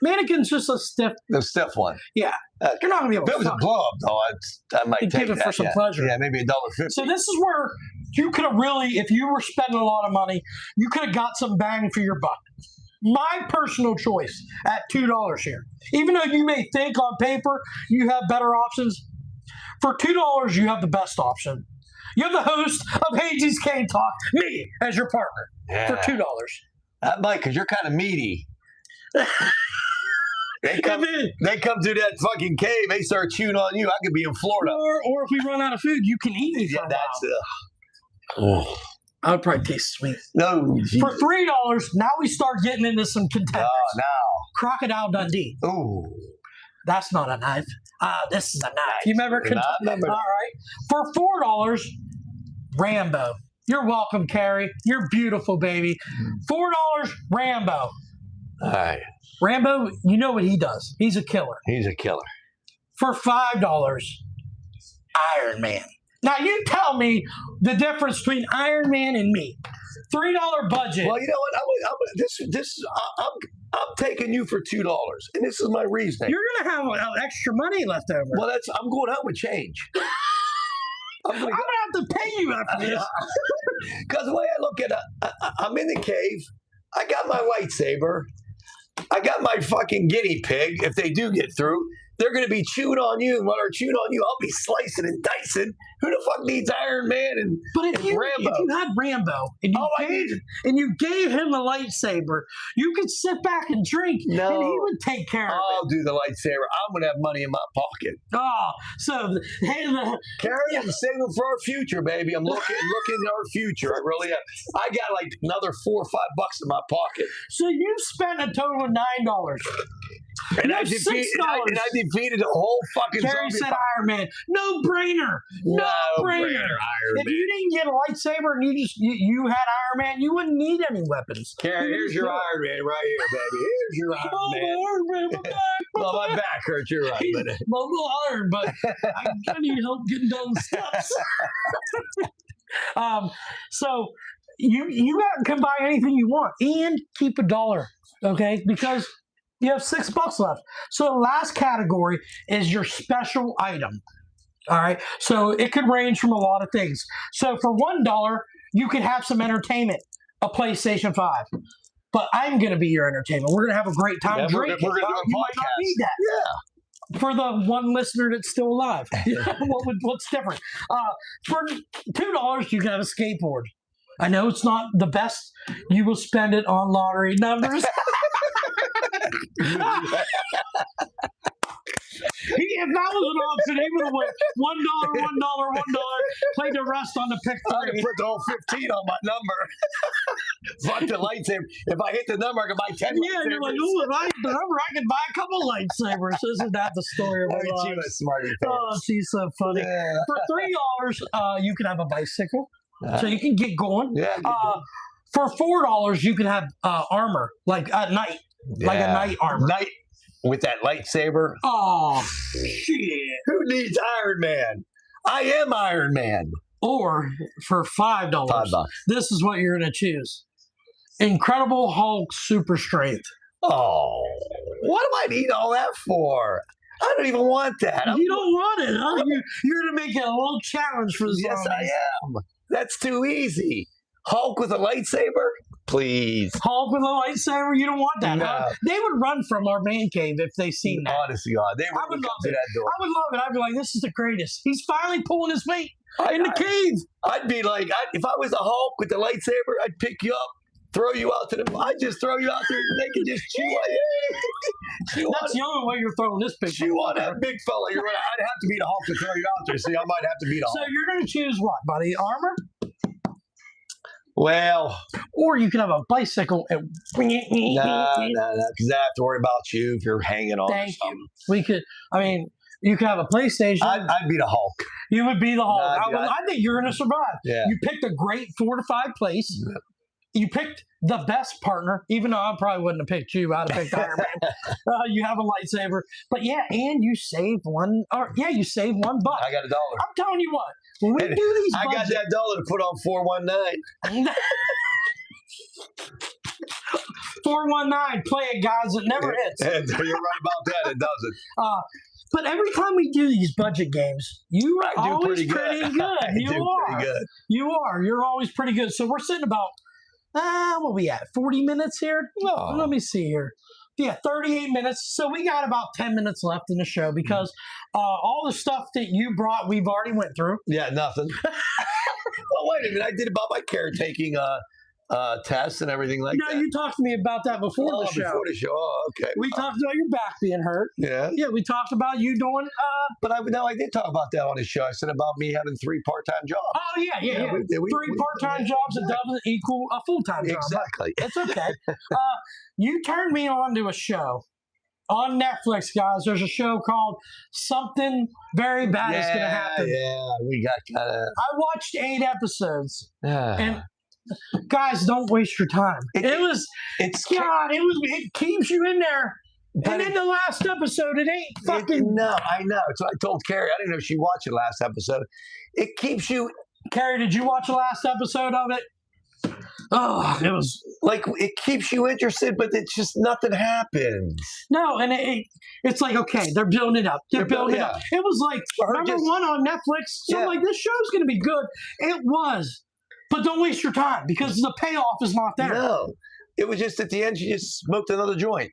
Mannequin's just a stiff. The stiff one. Yeah. You're not going to be able if to. If it was a blow-up doll, I might take give it that. For some pleasure. Yeah, maybe $1.50. So this is where you could have really, if you were spending a lot of money, you could have got some bang for your buck. My personal choice at $2 here. Even though you may think on paper you have better options, for $2 you have the best option. You're the host of Hazy's Cane Talk. Me as your partner for $2. That might, because you're kind of meaty. They come to that fucking cave. They start chewing on you. I could be in Florida. Or if we run out of food, you can eat me for a while. I would probably taste sweet. No. For $3, now we start getting into some contenders. Oh, no. Crocodile Dundee. Ooh. That's not a knife. This is a knife. You remember? All right. For $4, Rambo. You're welcome, Carrie. You're beautiful, baby. $4, Rambo. All right. Rambo, you know what he does. He's a killer. He's a killer. For $5, Iron Man. Now, you tell me the difference between Iron Man and me. $3 budget. Well, you know what? I'm taking you for $2, and this is my reasoning. You're gonna have extra money left over. Well, I'm going out with change. I'm gonna have to pay you after this. Because the way I look at it, I'm in the cave. I got my lightsaber. I got my fucking guinea pig. If they do get through, they're going to be chewing on you. And while they're chewing on you, I'll be slicing and dicing. Who the fuck needs Iron Man and if you had Rambo and you gave him the lightsaber, you could sit back and drink, and he would take care of it. I'll do the lightsaber. I'm going to have money in my pocket. Oh, so Carrie, I'm saving for our future, baby. I'm looking at our future. I really am. I got like another $4 or $5 in my pocket. So you spent a total of $9. And I defeated the whole fucking Carrie said Iron Man. No brainer. No brainer. If you didn't get a lightsaber and you had Iron Man, you wouldn't need any weapons. Carrie, here's your Iron Man right here, baby. Here's your Iron Man. My back. Well, my back hurts. You're right. I'm a little iron, but I need help getting down the steps. So you can buy anything you want and keep $1, okay? Because you have $6 left. So the last category is your special item. All right. So it could range from a lot of things. So for $1, you could have some entertainment, a PlayStation 5. But I'm going to be your entertainment. We're going to have a great time drinking. We're going to do a you might not need that. Yeah. For the one listener that's still alive. What's different? For $2, you can have a skateboard. I know it's not the best. You will spend it on lottery numbers. If that was an option, he would have went $1, played the rest on the pick 3. I'd have put the whole 15 on my number. Fuck the lightsaber. If I hit the number, I can buy 10 lightsabers. Yeah, you're like, ooh, if I hit the number, I can buy a couple lightsabers. Isn't that the story of our lives? She was smarty. Oh, she's so funny. Yeah. For $3, you can have a bicycle, so you can get going. Yeah. For $4, you can have armor, like at night. Like a night armor. Night with that lightsaber. Oh, shit. Who needs Iron Man? I am Iron Man. Or for $5, this is what you're going to choose. Incredible Hulk Super Strength. Oh, what do I need all that for? I don't even want that. You don't want it, huh? You're going to make it a little challenge for the Yes, I am. That's too easy. Hulk with a lightsaber? Please. Hulk with a lightsaber? You don't want that. No. Huh? They would run from our man cave if they seen that. Honestly, God, they would come to that door. I would love it. I'd be like, this is the greatest. He's finally pulling his weight in the cave. I'd be like, if I was the Hulk with the lightsaber, I'd pick you up, throw you out to the. I'd just throw you out there and they can just chew on you. That's the only way you're throwing this big fella. Chew on that big fella. You're right. I'd have to be the Hulk to throw you out there. See, I might have to be the Hulk. So you're going to choose what, buddy? Armor? Well, or you can have a bicycle and no, because I have to worry about you if you're hanging on. Thank you. We could. I mean, you could have a PlayStation. I'd be the Hulk. You would be the Hulk. I think you're going to survive. Yeah. You picked a great fortified place. Yeah. You picked the best partner, even though I probably wouldn't have picked you. I'd have picked Iron Man. You have a lightsaber, but yeah, and you saved $1. You saved $1. I got $1. I'm telling you what. When we do these, I got that $1 to put on 419. 419, play it, guys. It never hits. You're right about that. It doesn't. But every time we do these budget games, you are always pretty good. You are. You're always pretty good. So we're sitting about, what are we at? 40 minutes here? Oh. Let me see here. Yeah, 38 minutes. So we got about 10 minutes left in the show because all the stuff that you brought, we've already went through. Yeah, nothing. disappointed. I did about my caretaking tests and everything like No, that. you talked to me about that before the show. Before the show. Oh, okay. We talked about your back being hurt. Yeah. Yeah, we talked about you doing. But I did talk about that on the show. I said about me having 3 part-time jobs. Oh yeah. we- 3 part-time jobs that doesn't equal a full-time job. Exactly. It's okay. You turned me on to a show on Netflix, guys. There's a show called Something Very Bad Is Going to Happen. Yeah, we got kind of. I watched 8 episodes, and guys, don't waste your time. It keeps you in there. And in the last episode, it ain't fucking. No, I know. So I told Carrie. I didn't know if she watched the last episode. It keeps you. Carrie, did you watch the last episode of it? Oh, it was like it keeps you interested, but it's just nothing happens. No, and it's like, okay, they're building it up. They're building it up. It was like number one on Netflix. So I'm like, this show's going to be good. It was, but don't waste your time because the payoff is not there. No, it was just at the end. She just smoked another joint.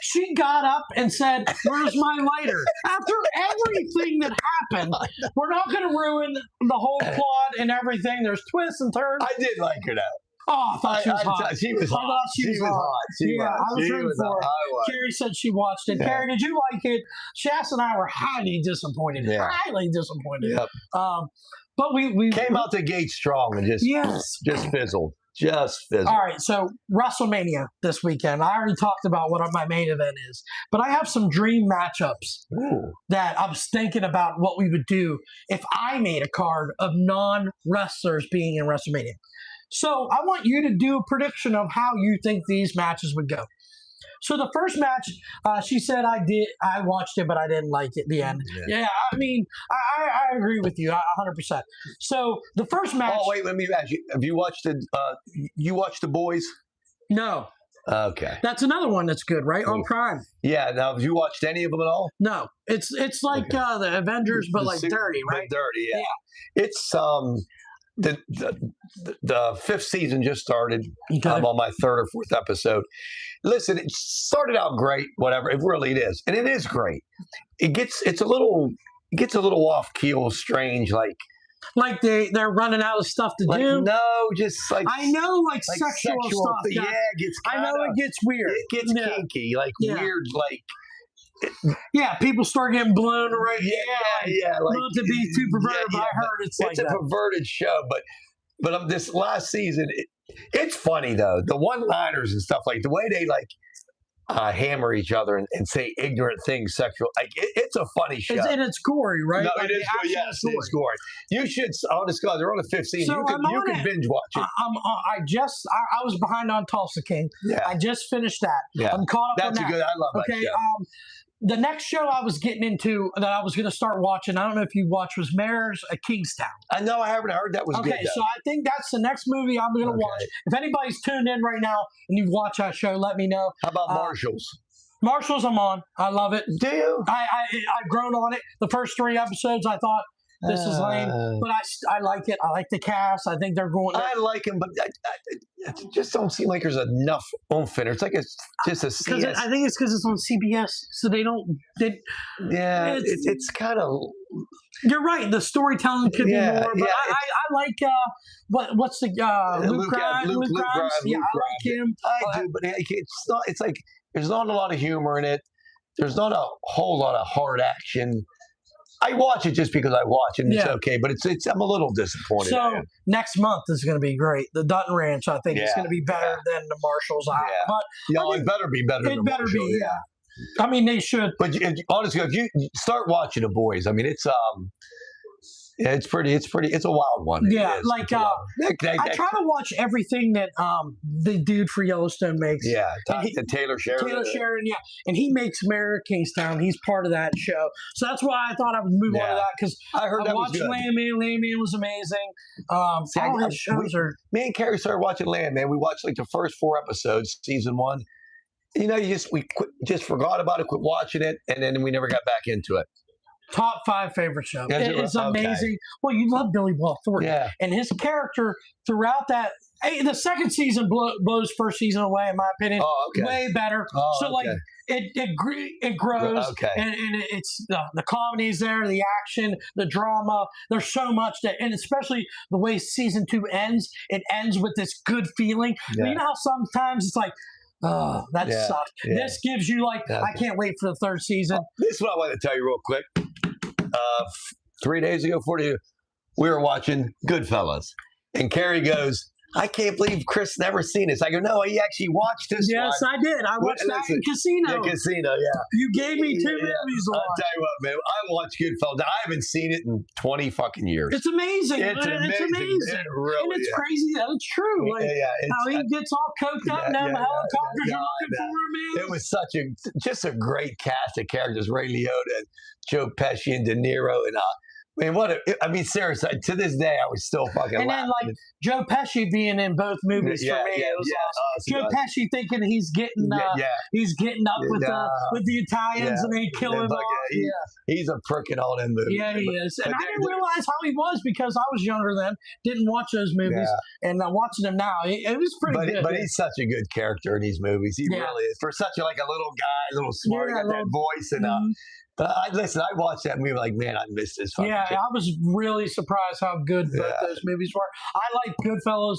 She got up and said, "Where's my lighter?" After everything that happened, we're not going to ruin the whole plot and everything. There's twists and turns. I did like her though. Oh, I thought she was hot. She was hot. I thought she was hot. I was rooting for her. Carrie said she watched it. Yeah. Carrie, did you like it? Shasta and I were highly disappointed. Yeah. Highly disappointed. Yep. But we came out the gate strong and just fizzled. Just fizzled. All right, so WrestleMania this weekend. I already talked about what my main event is, but I have some dream matchups that I was thinking about what we would do if I made a card of non-wrestlers being in WrestleMania. So I want you to do a prediction of how you think these matches would go. So the first match, she said I watched it, but I didn't like it. The end. Yeah, I mean, I agree with you 100%. So the first match. Oh wait, let me ask you. Have you watched you watched The Boys? No. Okay. That's another one that's good, right? On Prime. Yeah. Now, have you watched any of them at all? No. It's like the Avengers, but like dirty, right? Dirty, yeah. It's the 5th season just started. Okay. I'm on my 3rd or 4th episode. Listen, it started out great, whatever. It really is, and it is great. It gets a little off keel, strange, like they're running out of stuff to do. No, just like I know, like sexual stuff. Yeah, it gets. I know it gets weird. It gets kinky, weird, Yeah, people start getting blown right. Yeah. Like, not to be too perverted, but I heard it's like a perverted show. But this last season, it's funny though. The one-liners and stuff, like the way they hammer each other and say ignorant things, sexual. Like it's a funny show, and it's gory, right? No, like, it is. Yes, it's gory. You should. Honest God, they're on the 5th season. So you can binge watch it. I was behind on Tulsa King. Yeah. I just finished that. Yeah. I'm caught up on that. That's a good. I love that show. The next show I was getting into that I was going to start watching, I don't know if you watched, was Mayor's of Kingstown. I know, I haven't heard that was good. Okay, so I think that's the next movie I'm going to watch. If anybody's tuned in right now and you've watched that show, let me know. How about Marshals? Marshals, I'm on. I love it. Do you? I've grown on it. The first 3 episodes, I thought, this is lame, but I like it. I like the cast. I think they're going. I like him, but I just don't seem like there's enough oomph in it. It's like it's just a CS. I think it's because it's on CBS, so they don't. It's kind of. You're right. The storytelling could be more, but I like what's the Luke Grimes? Yeah, I like him. I do, but it's not. It's like there's not a lot of humor in it. There's not a whole lot of hard action. I watch it just because I watch it, and it's okay, but I'm a little disappointed. So next month is going to be great. The Dutton Ranch, I think, is going to be better than the Marshalls. But it better be better than the Marshalls. It better be, I mean, they should. But honestly, if you start watching The Boys, I mean, it's a wild one. Yeah, I try to watch everything that the dude for Yellowstone makes. Yeah, Taylor Sheridan. Taylor Sheridan, yeah. And he makes Mayor of Kingstown. He's part of that show. So that's why I thought I would move on to that, because I watched Landman. Landman was amazing. All his shows are... Me and Carrie started watching Landman. We watched like the first 4 episodes, season 1. You know, we just forgot about it, quit watching it, and then we never got back into it. Top 5 favorite show. It's amazing. Well, you love Billy Bob Thornton. Yeah. And his character throughout that The second season blows first season away, in my opinion. Oh, okay. Way better. Oh, So like okay. it grows, Okay. and it's the comedy's there, the action, the drama. There's so much that, and especially the way season 2 ends. It ends with this good feeling. Yeah. You know how sometimes it's like, oh, that Yeah, sucked. yeah. This gives you like, Yeah. I can't wait for the third season. This is what I want to tell you real quick. 3 days ago, 4 days ago, we were watching Goodfellas. And Carrie goes, I can't believe Chris never seen this. I go, no, he actually watched this Yes, one. I did. I watched that in Casino. Yeah, Casino, yeah. You gave me 2 movies to I'll watch. tell you what, man. I watched Goodfellas. I haven't seen it in 20 fucking years. It's amazing. It's man. It's amazing. It really And it's is. crazy that it's true. Like how he gets all coked up and them helicopters are looking for him, man. It was just a great cast of characters. Ray Liotta and Joe Pesci and De Niro and I mean, seriously, to this day, I was still fucking And then laughing. like Joe Pesci being in both movies for me, it was awesome. Joe Pesci thinking he's getting he's getting up with the Italians and they kill him off. He's a prick in all them movies. Yeah, he is. And I didn't realize how he was because I was younger then, didn't watch those movies, and watching them now, it was pretty good. But he's such a good character in these movies. He really is. For such a little guy, little smart, got that voice and. But listen, I watched that movie like, man, I missed this fucking kid. I was really surprised how good both those movies were. I like Goodfellas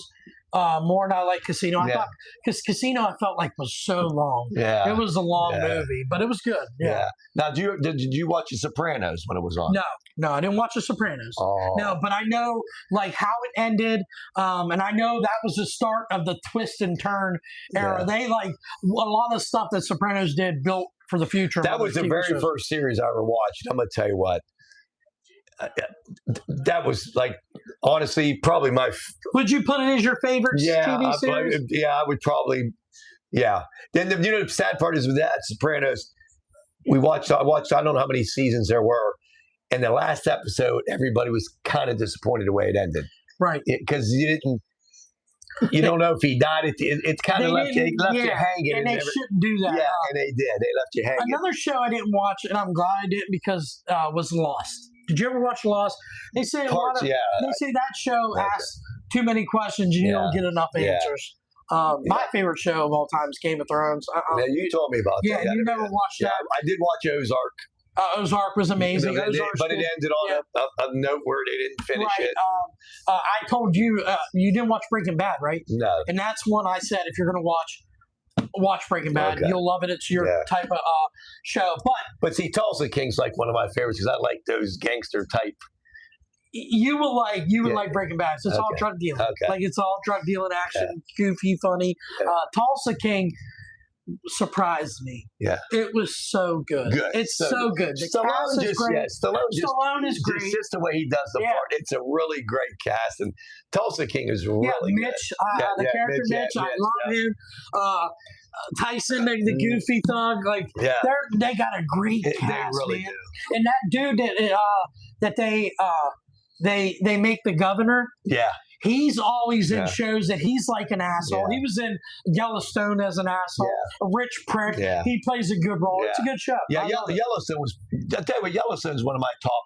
more than I like Casino. I thought because Casino I felt like was so long. Yeah, it was a long movie, but it was good. Yeah. Now, did you watch The Sopranos when it was on? No, I didn't watch The Sopranos. Oh. No, but I know like how it ended, and I know that was the start of the twist and turn era. They like a lot of stuff that Sopranos did built for the future. That was the very first series I ever watched. I'm gonna tell you what. That was like, honestly, probably my. Would you put it as your favorite TV series? I would probably. Yeah. Then the sad part is with that Sopranos. I watched. I don't know how many seasons there were, and the last episode, everybody was kind of disappointed the way it ended. Right. Because you didn't. You don't know if he died. It kind of left you hanging. And they shouldn't do that. Yeah, and they did. They left you hanging. Another show I didn't watch, and I'm glad I didn't because was Lost. Did you ever watch Lost? They say they say that show asks too many questions and you don't get enough answers. My favorite show of all time is Game of Thrones. You told me about that. Yeah, you never watched that. I did watch Ozark. Ozark was amazing. But it ended on a note where they didn't finish it. I told you, you didn't watch Breaking Bad, right? No. And that's one I said, if you're going to watch Breaking Bad. Okay. You'll love it. It's your type of show. But see, Tulsa King's like one of my favorites because I like those gangster type. You will like Breaking Bad. So it's all drug dealing. Okay. Like it's all drug dealing action, goofy, funny. Tulsa King surprised me. Yeah. It was so good. It's so good. The cast is great. Stallone is great. Just the way he does the part. It's a really great cast. And Tulsa King is really Mitch, the character Mitch, I love him. Tyson, the goofy thug, they got a great cast, they really man. do. And that dude that they make the governor. Yeah. He's always in shows that he's like an asshole. He was in Yellowstone as an asshole, a rich prick. He plays a good role. It's a good show. Yeah, Yellowstone was. I tell you what, Yellowstone's one of my top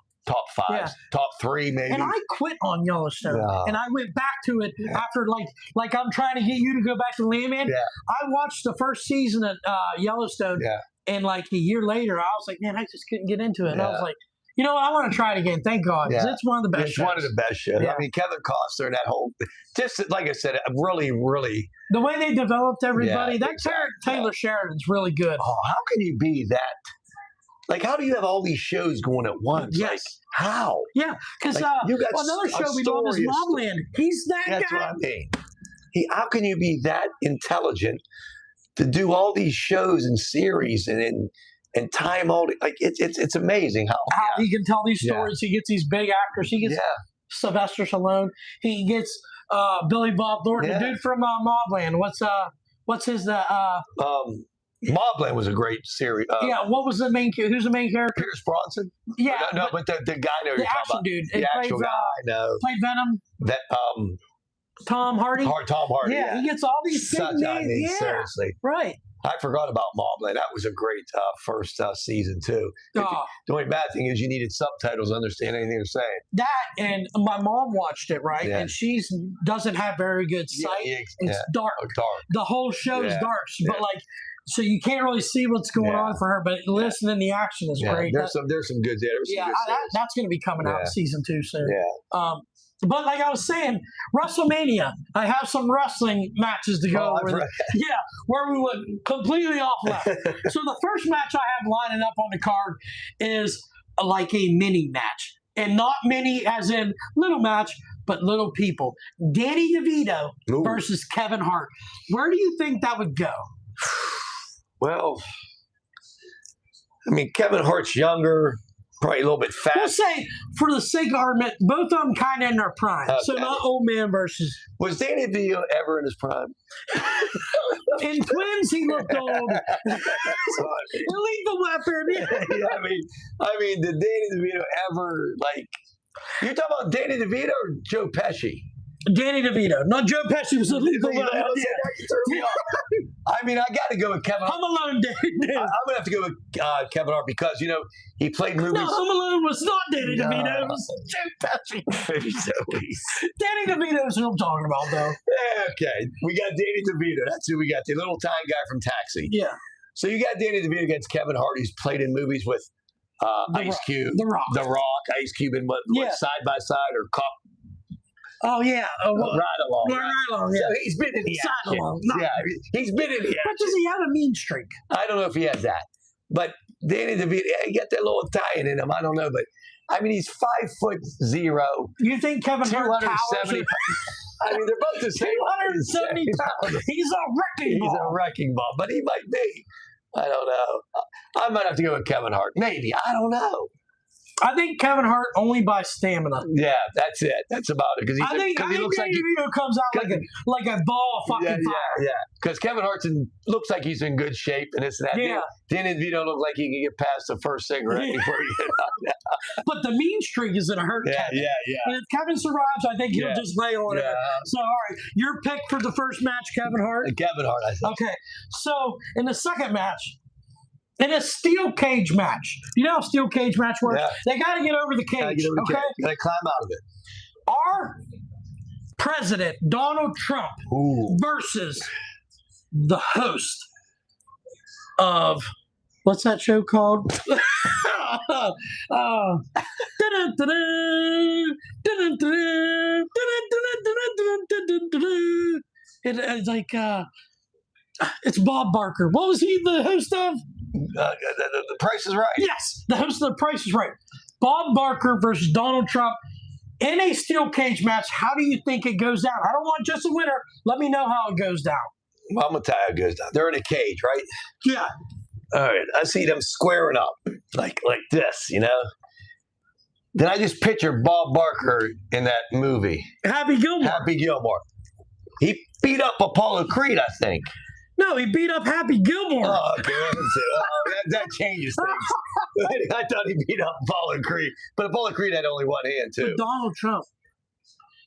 5, top 3 maybe. And I quit on Yellowstone, and I went back to it after like I'm trying to get you to go back to Landman. Yeah. I watched the first season of Yellowstone, and like a year later, I was like, man, I just couldn't get into it. And I was like, you know what? I want to try it again. Thank God. Because it's one of the best shows. It's one of the best shows. I mean, Kevin Costner and that whole, just like I said, really, really. The way they developed everybody, that character, Taylor Sheridan's really good. Oh, how can you be that? Like, how do you have all these shows going at once? Yes. Like, how? Yeah, because another show we love is Mobland. He's that guy. That's what I mean. How can you be that intelligent to do all these shows and series and time all like it's amazing how he can tell these stories. He gets these big actors. He gets Sylvester Stallone. He gets Billy Bob Thornton, the dude from Mobland. What's his Mobland was a great series. What was the main? Who's the main character? Pierce Bronson. Yeah, but the guy there. The action dude. The actual guy. No. Played Venom. That Tom Hardy. Tom Hardy. Yeah, he gets all these big names. Seriously. Right. I forgot about Mobland. That was a great first season too. Oh, The only bad thing is you needed subtitles to understand anything they're saying. that and my mom watched it, right? Yeah. And she doesn't have very good sight. It's dark. Dark. The whole show is Yeah. dark, but Yeah. like, so you can't really see what's going Yeah. on for her. But listening, the action is Yeah, great. there's some good there. There's some Yeah, good series. that's going to be coming out Yeah. season 2 soon. Yeah. But like I was saying, WrestleMania, I have some wrestling matches to go Oh, I've over. read- Yeah, where we went completely off left. So the first match I have lining up on the card is like a mini match. And not mini as in little match, but little people. Danny DeVito Ooh. versus Kevin Hart. Where do you think that would go? Well, I mean, Kevin Hart's younger, probably a little bit We'll fast. say, for the sake of argument, both of them kind of in their prime. So Okay. not old man versus. Was Danny DeVito ever in his prime? In Twins, he looked old. Lethal Weapon. I mean, did Danny DeVito ever like? You're talking about Danny DeVito or Joe Pesci? Danny DeVito. Not Joe Pesci was a lethal You know, weapon. you threw me off. I mean, I got to go with Kevin Hart. Home Alone, Danny. I'm gonna have to go with Kevin Hart because he played movies. No, Home Alone was not Danny No. DeVito. It was Joe Pesci. He's so weak. Danny DeVito's who I'm talking about, though. Okay, we got Danny DeVito. That's who we got. The little time guy from Taxi. Yeah. So you got Danny DeVito against Kevin Hart. He's played in movies with The Ice Rock. Cube, The Rock. The Rock, Ice Cube, and what Yeah. Side by Side or Cop Oh, yeah. Ride Along. Right along, So yeah. he's been in the Side action. along. No. Yeah, he's been in the But action. does he have a mean streak? I don't know if he has that, but Danny DeVito, he got that little Italian in him. I don't know, but I mean, he's 5'0", You think Kevin Hart towers 270. I mean, they're both the same. 270 pounds? He's a wrecking He's ball. a wrecking ball, but he might be. I don't know. I might have to go with Kevin Hart. Maybe. I don't know. I think Kevin Hart only by stamina. Yeah, that's it. That's about it. Because I think he looks like Danny DeVito comes out like a ball of fucking fire. yeah. Because Kevin Hart's looks like he's in good shape and this and that. Yeah. Danny DeVito looks like he can get past the first cigarette Yeah. before he gets out. But the mean streak is going to hurt Kevin. Yeah. And if Kevin survives, I think he'll Yeah. just lay on it. Yeah. So, all right, your pick for the first match, Kevin Hart? Kevin Hart, I think. Okay, so in the second match, in a steel cage match, you know how steel cage match works? Yeah. They got to get over the cage, Gotta get over the okay? cage. Gotta climb out of it. Our president, Donald Trump, Ooh. versus the host of what's that show called? It's like it's Bob Barker. What was he the host of? The Price is Right. Yes, the host of The Price is Right. Bob Barker versus Donald Trump in a steel cage match. How do you think it goes down? I don't want just a winner. Let me know how it goes down. Well, I'm gonna tell you how it goes down. They're in a cage, right? Yeah. All right. I see them squaring up like this, you know. Then I just picture Bob Barker in that movie, Happy Gilmore. Happy Gilmore. He beat up Apollo Creed, I think. No, he beat up Happy Gilmore. Oh, okay. That changes things. I thought he beat up Apollo Creed, but Apollo Creed had only one hand But too. Donald Trump,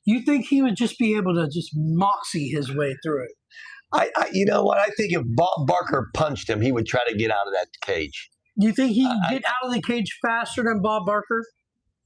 you think he would just be able to just moxie his way through it? You know what? I think if Bob Barker punched him, he would try to get out of that cage. You think he can get out of the cage faster than Bob Barker?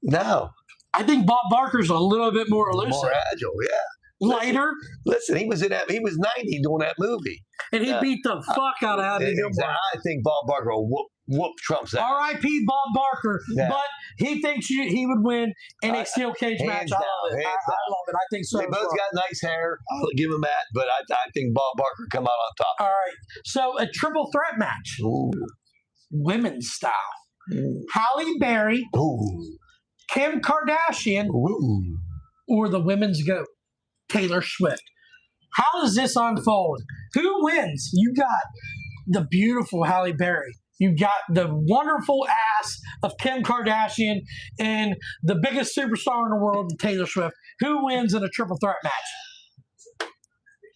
No, I think Bob Barker's a little bit more elusive, more agile. Yeah. lighter, Listen, he was in that. He was 90 doing that movie. and he Yeah. beat the fuck out of Happy Gilmore. I think Bob Barker will whoop Trump's ass. R.I.P. Bob Barker, Yeah. but he thinks he would win in a steel cage match. hands I down, love it. I hands love it. I think so. They as both well. got nice hair. I'll give him that, but I think Bob Barker come out on top. All right. So a triple threat match, Ooh. women's style. Mm. Halle Berry, Ooh. Kim Kardashian, Ooh. or the women's GOAT, Taylor Swift. How does this unfold? Who wins? You got the beautiful Halle Berry. You got the wonderful ass of Kim Kardashian and the biggest superstar in the world, Taylor Swift. Who wins in a triple threat match?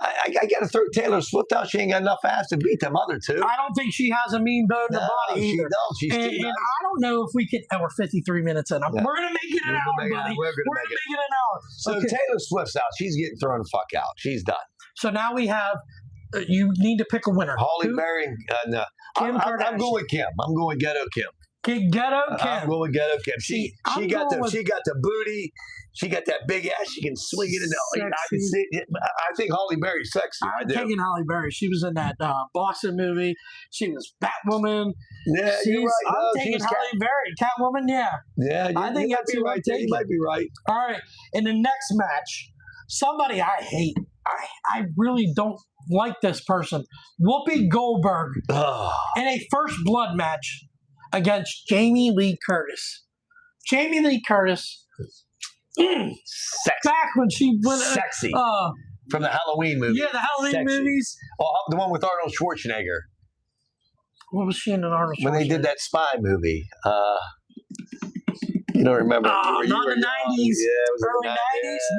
I got to throw Taylor Swift out. She ain't got enough ass to beat them other two. I don't think she has a mean bone in the body she either. don't. She's And, too and nice. I don't know if we could. And we're 53 minutes in. Yeah. We're gonna make it an We're hour, gonna make it- buddy. we're gonna We're make gonna it. make it an hour. So Okay. Taylor Swift's out. She's getting thrown the fuck out. She's done. So now we have You need to pick a winner. Holly Who? Berry. No. Kim I'm Kardashian. going with Kim. I'm going with Ghetto Kim. Ghetto Kim. I'm going with Ghetto Kim. See, She I'm got going with- the booty. She got that big ass. She can swing it in the. I can Sexy. see it. I think Holly Berry's sexy. I I'm do. taking Halle Berry. She was in that boxing movie. She was Batwoman. Yeah, you're right. I'm No, taking she's Halle Berry. Catwoman, yeah. Yeah, I think you might that's be who I'm right. There. You taking. might be right. All right. In the next match, somebody I hate. I really don't like this person. Whoopi Goldberg Oh, in a first blood match against Jamie Lee Curtis. Jamie Lee Curtis, sexy. back when she went, Sexy. uh, From the Halloween movie. yeah, the Halloween Sexy. movies. Oh, the one with Arnold Schwarzenegger. What was she in an Arnold When they did Schwarzenegger? that spy movie. You don't remember? Oh, You not were the young. 90s, Yeah, it was early the 90s. Yeah.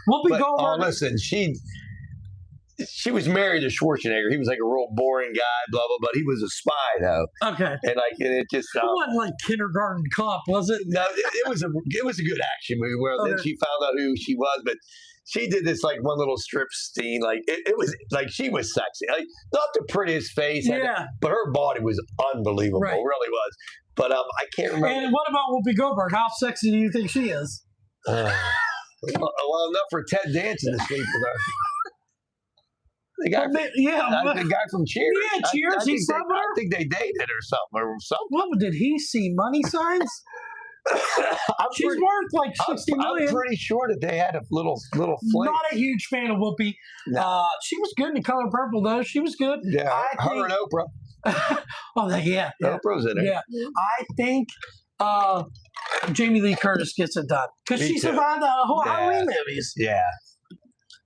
No, Whoopi But, Goldberg. listen, she was married to Schwarzenegger. He was like a real boring guy, blah blah. But he was a spy though, Okay, and it just. it wasn't like Kindergarten Cop, was it? No, it was a good action movie where then Okay. she found out who she was, but she did this like one little strip scene. Like it was like she was sexy, like not the prettiest face, Yeah. but her body was unbelievable. Right. It really was. But I can't remember. And what about Whoopi Goldberg? How sexy do you think she is? Well, enough for Ted Danson to sleep with her. The guy, the guy from Cheers. Yeah, Cheers, I he think slept with her? I think they dated or something. What did he see? Money signs? I'm She's pretty, worth like 60 I'm million. pretty sure that they had a little flame. Not a huge fan of Whoopi. No. She was good in The Color Purple, though. She was good. Yeah, I her think- and Oprah. Yeah. Oprah's in it. Yeah. I think Jamie Lee Curtis gets it done because Me she too. survived the whole Yeah. Halloween movies. Yeah.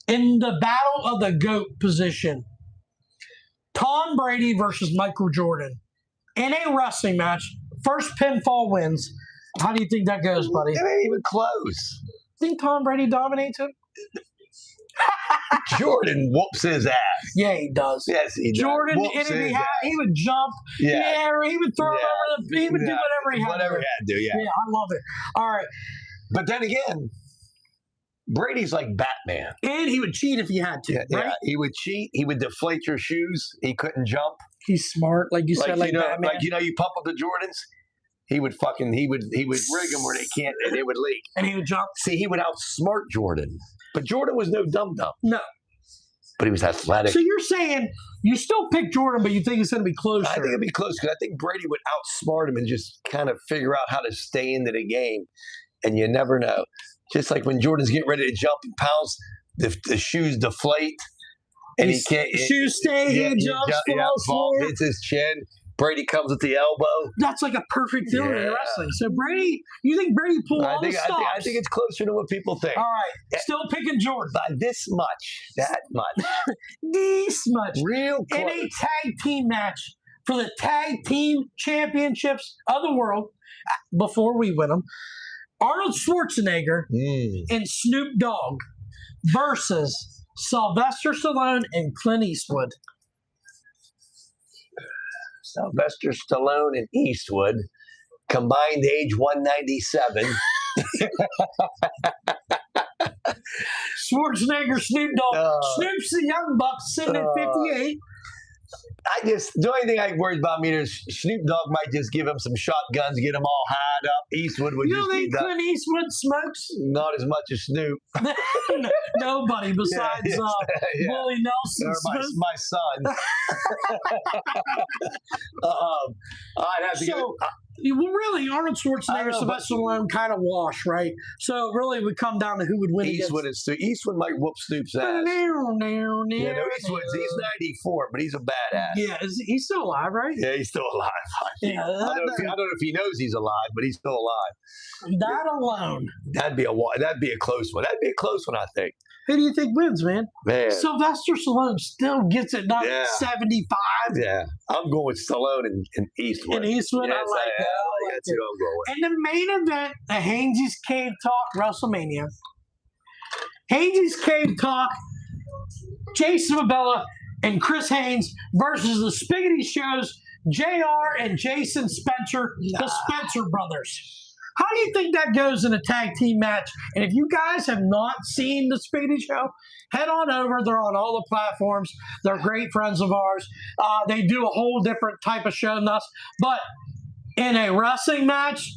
In the battle of the GOAT position, Tom Brady versus Michael Jordan in a wrestling match. First pinfall wins. How do you think that goes, buddy? It ain't even close. Think Tom Brady dominates him? Jordan whoops his ass. Yeah, he does. Yes, he does. Jordan, Whoops and if he his had, ass. he would jump. Yeah. He would throw it Yeah. over the. He would do Yeah. whatever he had. Whatever to he do. had to do, yeah. Yeah, I love it. All right, But then again, Brady's like Batman. and he would cheat if he had to. Yeah, Right? yeah. He would cheat. He would deflate your shoes. He couldn't jump. He's smart, like you said, like Batman. you pump up the Jordans. He would rig them where they can't, and they would leak. and he would jump. See, he would outsmart Jordan, but Jordan was no dum dum. No. But he was athletic. So you're saying you still pick Jordan, but you think it's going to be closer? I think it'd be close because I think Brady would outsmart him and just kind of figure out how to stay into the game. And you never know. Just like when Jordan's getting ready to jump and pounce, the shoes deflate. And he can't. Shoes stay, he jumps, falls forward. hits his chin. Brady comes at the elbow. That's like a perfect theory in Yeah. wrestling. So Brady, you think Brady pulled all the stops? I think it's closer to what people think. All right, still picking Jordan. By this much, that much. This much. Real close. In a tag team match for the tag team championships of the world before we win them. Arnold Schwarzenegger and Snoop Dogg versus Sylvester Stallone and Clint Eastwood. Sylvester Stallone and Eastwood, combined age 197. Schwarzenegger, Snoop Dogg. Snoop's the young buck sitting at 58. The only thing I worry about me is Snoop Dogg might just give him some shotguns, get him all high up. Eastwood would You just don't be think Clint Eastwood smokes? not as much as Snoop. Nobody besides Yeah. Willie Nelson Or smokes. my son. I'd have to go. Well, really, Arnold I Schwarzenegger, know, Sylvester Stallone kind of wash, right? So really, it would come down to who would win. Eastwood is Eastwood might whoop Snoop's ass. No, Yeah, no, he's 94, but he's a badass. Yeah, he's still alive, right? Yeah, he's still alive. Yeah, I don't know if he knows he's alive, but he's still alive. that alone. That'd be a close one. That'd be a close one, I think. Who do you think wins, man? Man. Sylvester Stallone still gets it done Yeah. at 75. Yeah, I'm going with Stallone and Eastwood. And Eastwood, Yes, I like that. I like that's it. who I'm going with. And the main event, the Hainsey's Cave Talk WrestleMania. Hainsey's Cave Talk, Jason Mabella and Chris Haynes versus the Spiggity Shows, JR and Jason Spencer, the Spencer brothers. How do you think that goes in a tag team match? And if you guys have not seen the Speedy Show, head on over. They're on all the platforms. They're great friends of ours. They do a whole different type of show than us. But in a wrestling match,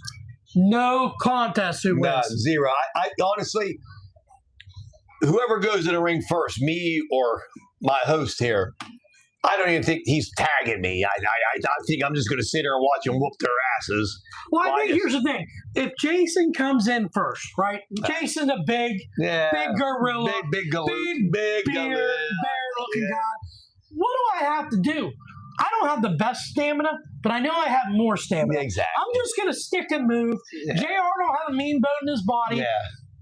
no contest who No, wins. zero. I honestly, whoever goes in the ring first, me or my host here, I don't even think he's tagging me. I think I'm just going to sit there and watch them whoop their asses. Well, I Why think is- here's the thing. If Jason comes in first, right? Jason, the big gorilla, big gorilla, big big beard, gorilla. bear-looking Yeah. guy. What do I have to do? I don't have the best stamina, but I know I have more stamina. Exactly. I'm just going to stick and move. Yeah. JR don't have a mean bone in his body. Yeah.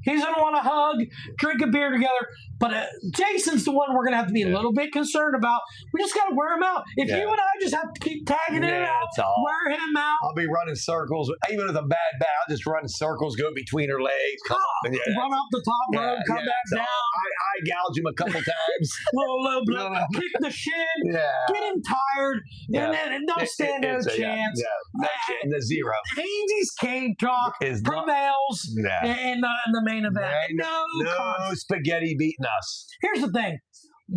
He's going to want to hug, drink a beer together. But Jason's the one we're going to have to be a little bit concerned about. We just got to wear him out. If Yeah. you and I just have to keep tagging him Yeah, out, that's all. wear him out, I'll be running circles. Even with a bad bat, I'll just run circles, go between her legs, come up and run up the top rope, come back so down, I gouge him a couple times. little bit, No, no. kick the shin, Yeah. get him tired, Yeah. and they'll stand no It's a- chance. Yeah, no chance. The zero Hainsey's cave talk is not. prevails Yeah. in the main event. There ain't No, No spaghetti beating us. Here's the thing.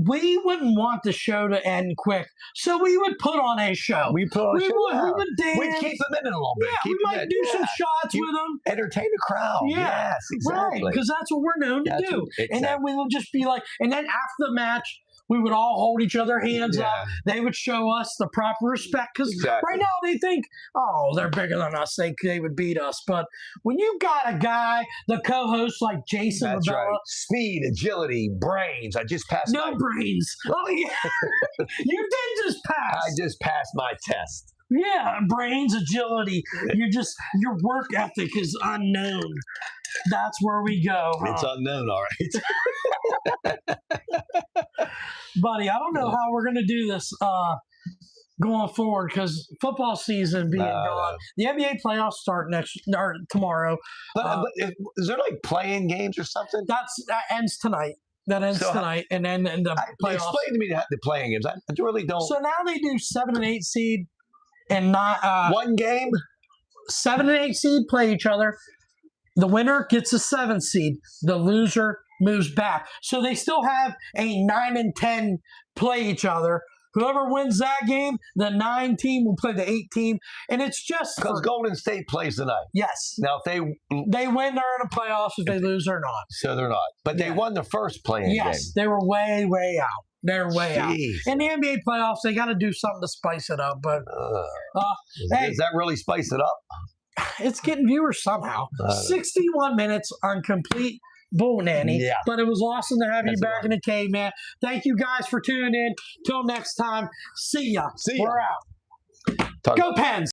We wouldn't want the show to end quick, so we would put on a show. We put on we a show. would dance. We'd keep them in it a little bit. yeah, we Keep them might in. do some Yeah. shots You- with them. Entertain the crowd. Yeah, Yes, exactly. Right, because that's what we're known to That's do. what- And then we will just be like, and then after the match, we would all hold each other hands Yeah. up. They would show us the proper respect because Exactly. right now they think, oh, they're bigger than us. They would beat us. But when you got a guy, the co-host like Jason That's Lavella, right. Speed, agility, brains. I just passed no my brains. Oh yeah, you did just pass. I just passed my test. Yeah, brains, agility. Your work ethic is unknown. That's where we go, huh? It's unknown, all right. Buddy. I don't know how we're gonna do this going forward because football season being gone. The NBA playoffs start tomorrow. But is there like playing games or something? That ends tonight. That ends So, tonight, and then in the playoffs. Explain to me the playing games. I really don't. So now they do 7 and 8 seed, and not One game? 7 and 8 seed play each other. The winner gets a 7 seed. The loser moves back. So they still have a 9 and 10 play each other. Whoever wins that game, the 9 team will play the 8 team, and it's just Because Golden State plays tonight. yes. Now, if They win, they're in the playoffs. If they lose, they're not. so they're not. But they Yeah. won the first playing Yes, they were way, way out. They're game. way out. Jeez. In the NBA playoffs, they got to do something to spice it up, but hey. Does that really spice it up? it's getting viewers somehow. 61 minutes on complete bull nanny. Yeah. But it was awesome to have you That's back in the cave, man. Thank you guys for tuning in. Till next time, see ya. See ya. We're out. Talk- Go Pens.